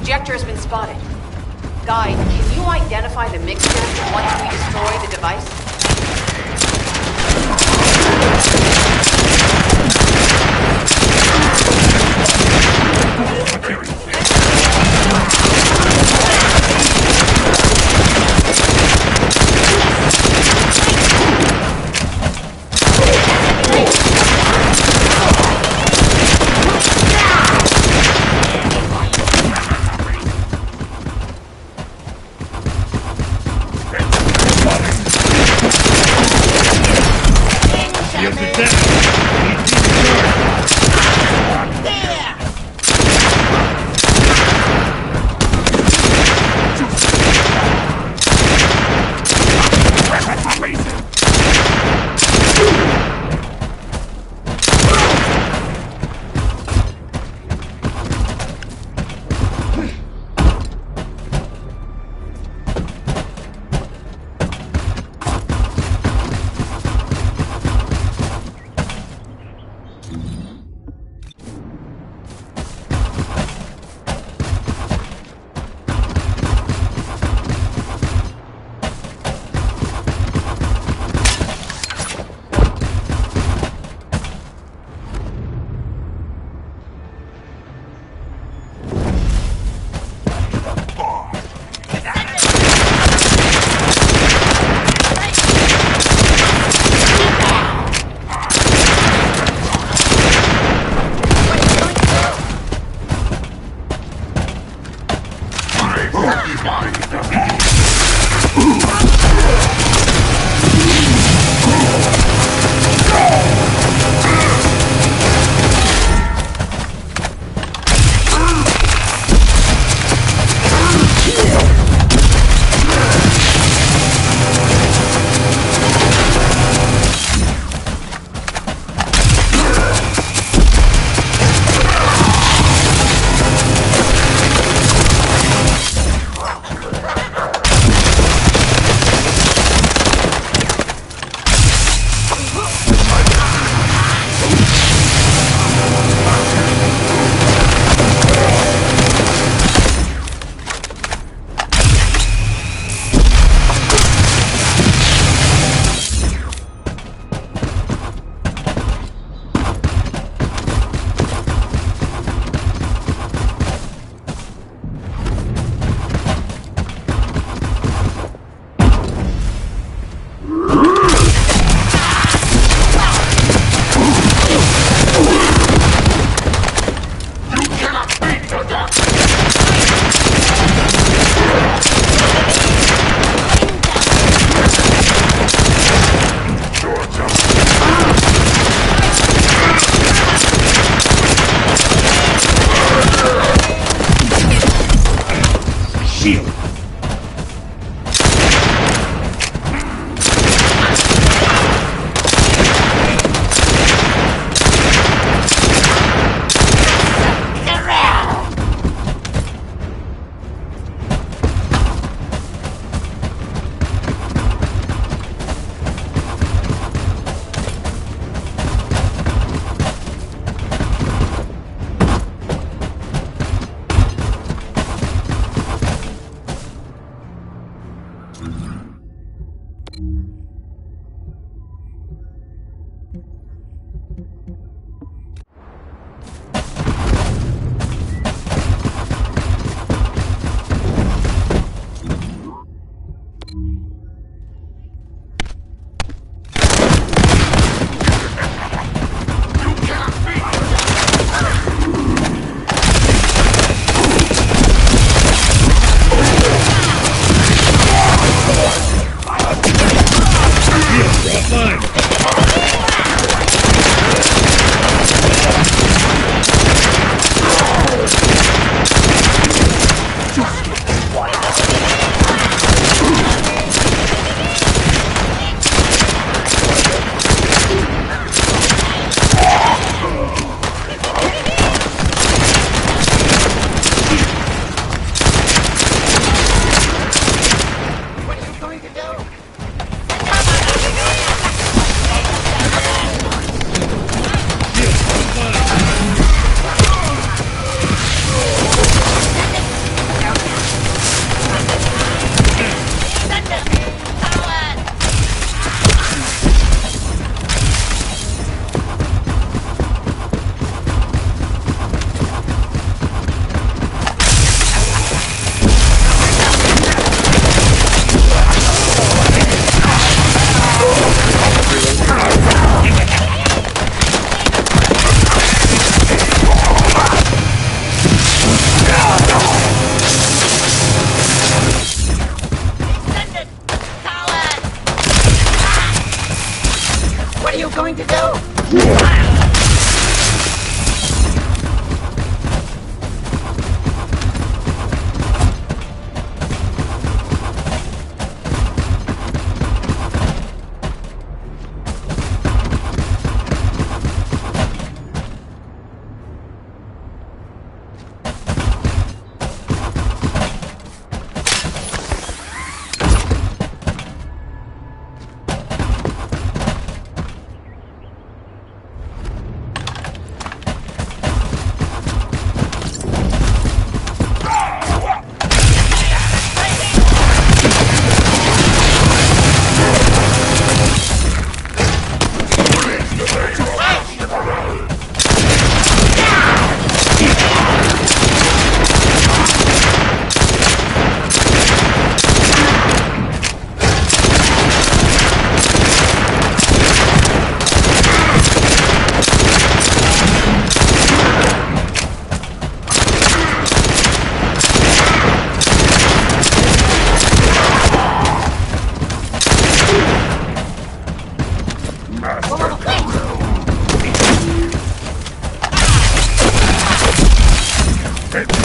Speaker 5: Injector has been spotted. Guide, can you identify the mixture once we destroy the device?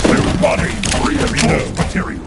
Speaker 6: New body, reinforced material.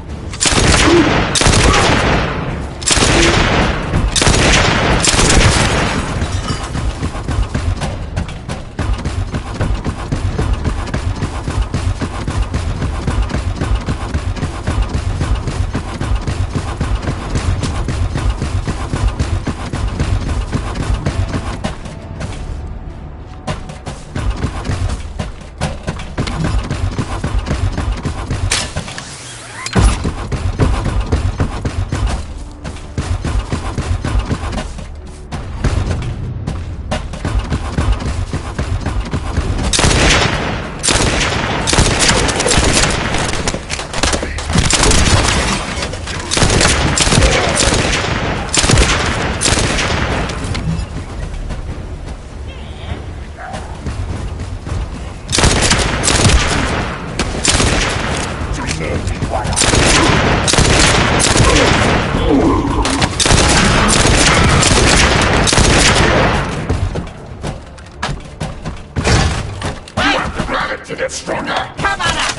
Speaker 6: To get stronger. Come on up!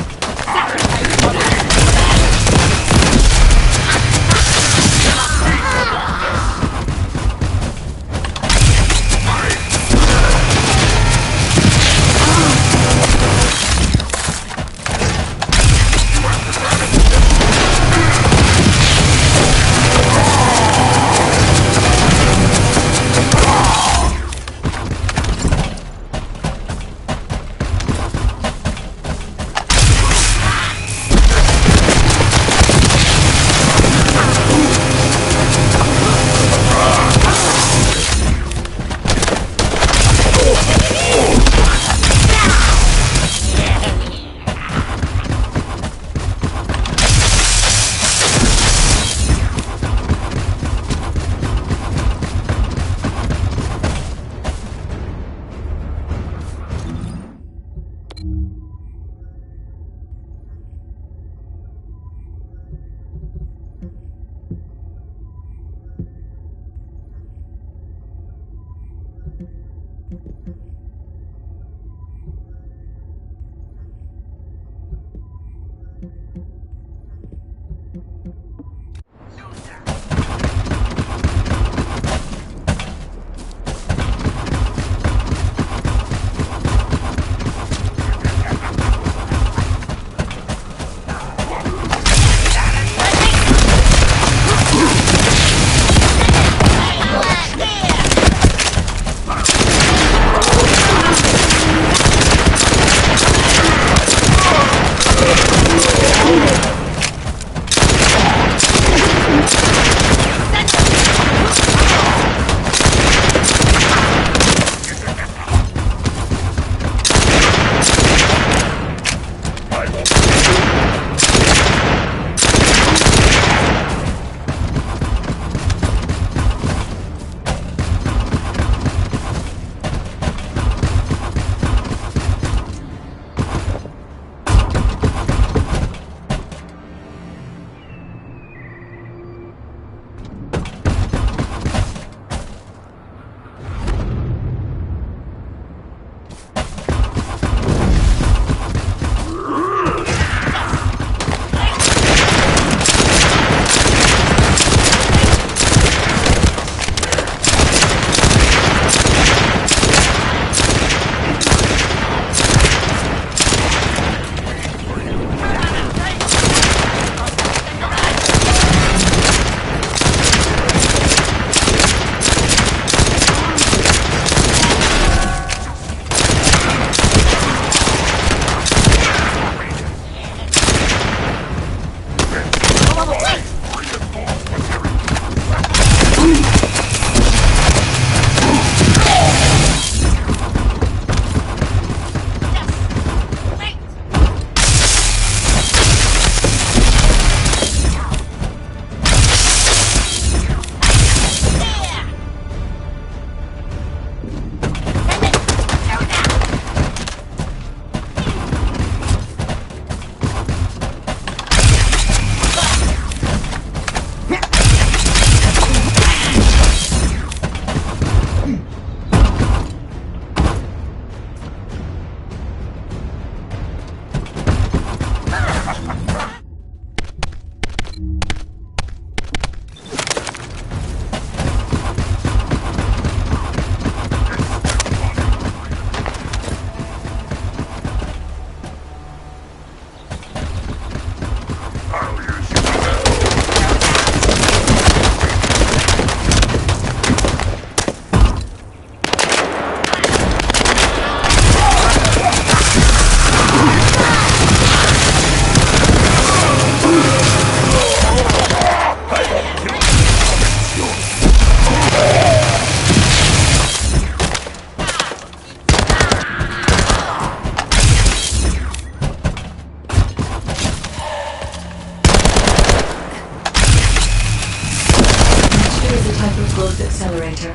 Speaker 2: hypergrowth accelerator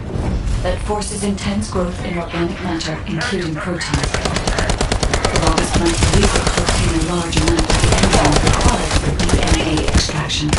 Speaker 2: that forces intense growth in organic matter, including proteins. The longest plant to use it to obtain a large amount of the enzymes required for DNA extraction.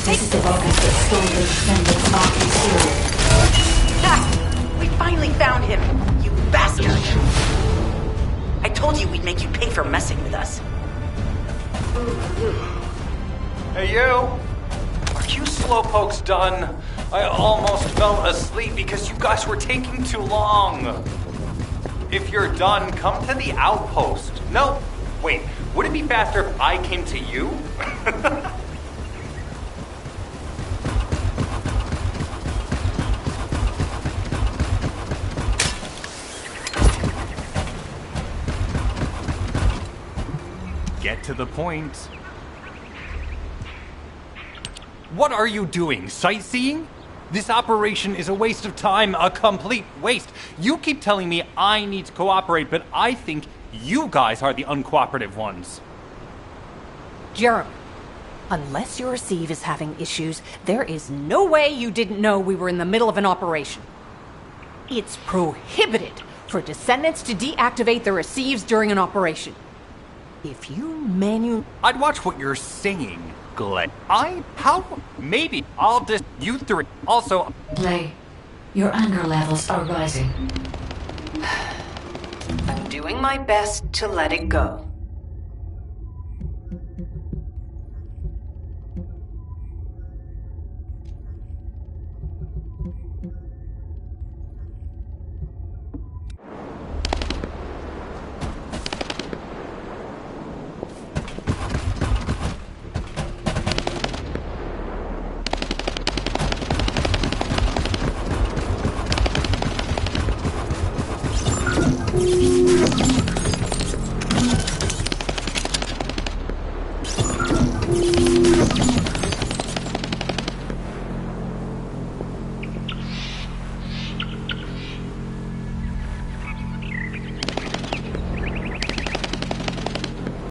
Speaker 2: This is the bogus that stole the descendant's marking serial.
Speaker 4: Ha! We finally found him, you bastard! I told you we'd make you pay for messing with us.
Speaker 9: Hey, you! Are you slowpokes done? I almost fell asleep because you guys were taking too long. If you're done, come to the outpost. No, wait, would it be faster if I came to you? Get to the point. What are you doing? Sightseeing? This operation is a waste of time, a complete waste. You keep telling me I need to cooperate, but I think you guys are the uncooperative ones.
Speaker 1: Jeremy, unless your receive is having issues, there is no way you didn't know we were in the middle of an operation. It's prohibited for descendants to deactivate the receives during an operation. If you
Speaker 9: I'd watch what you're saying, Glenn. Maybe I'll just... You three. Also...
Speaker 2: Blay, your anger levels are rising.
Speaker 5: I'm doing my best to let it go.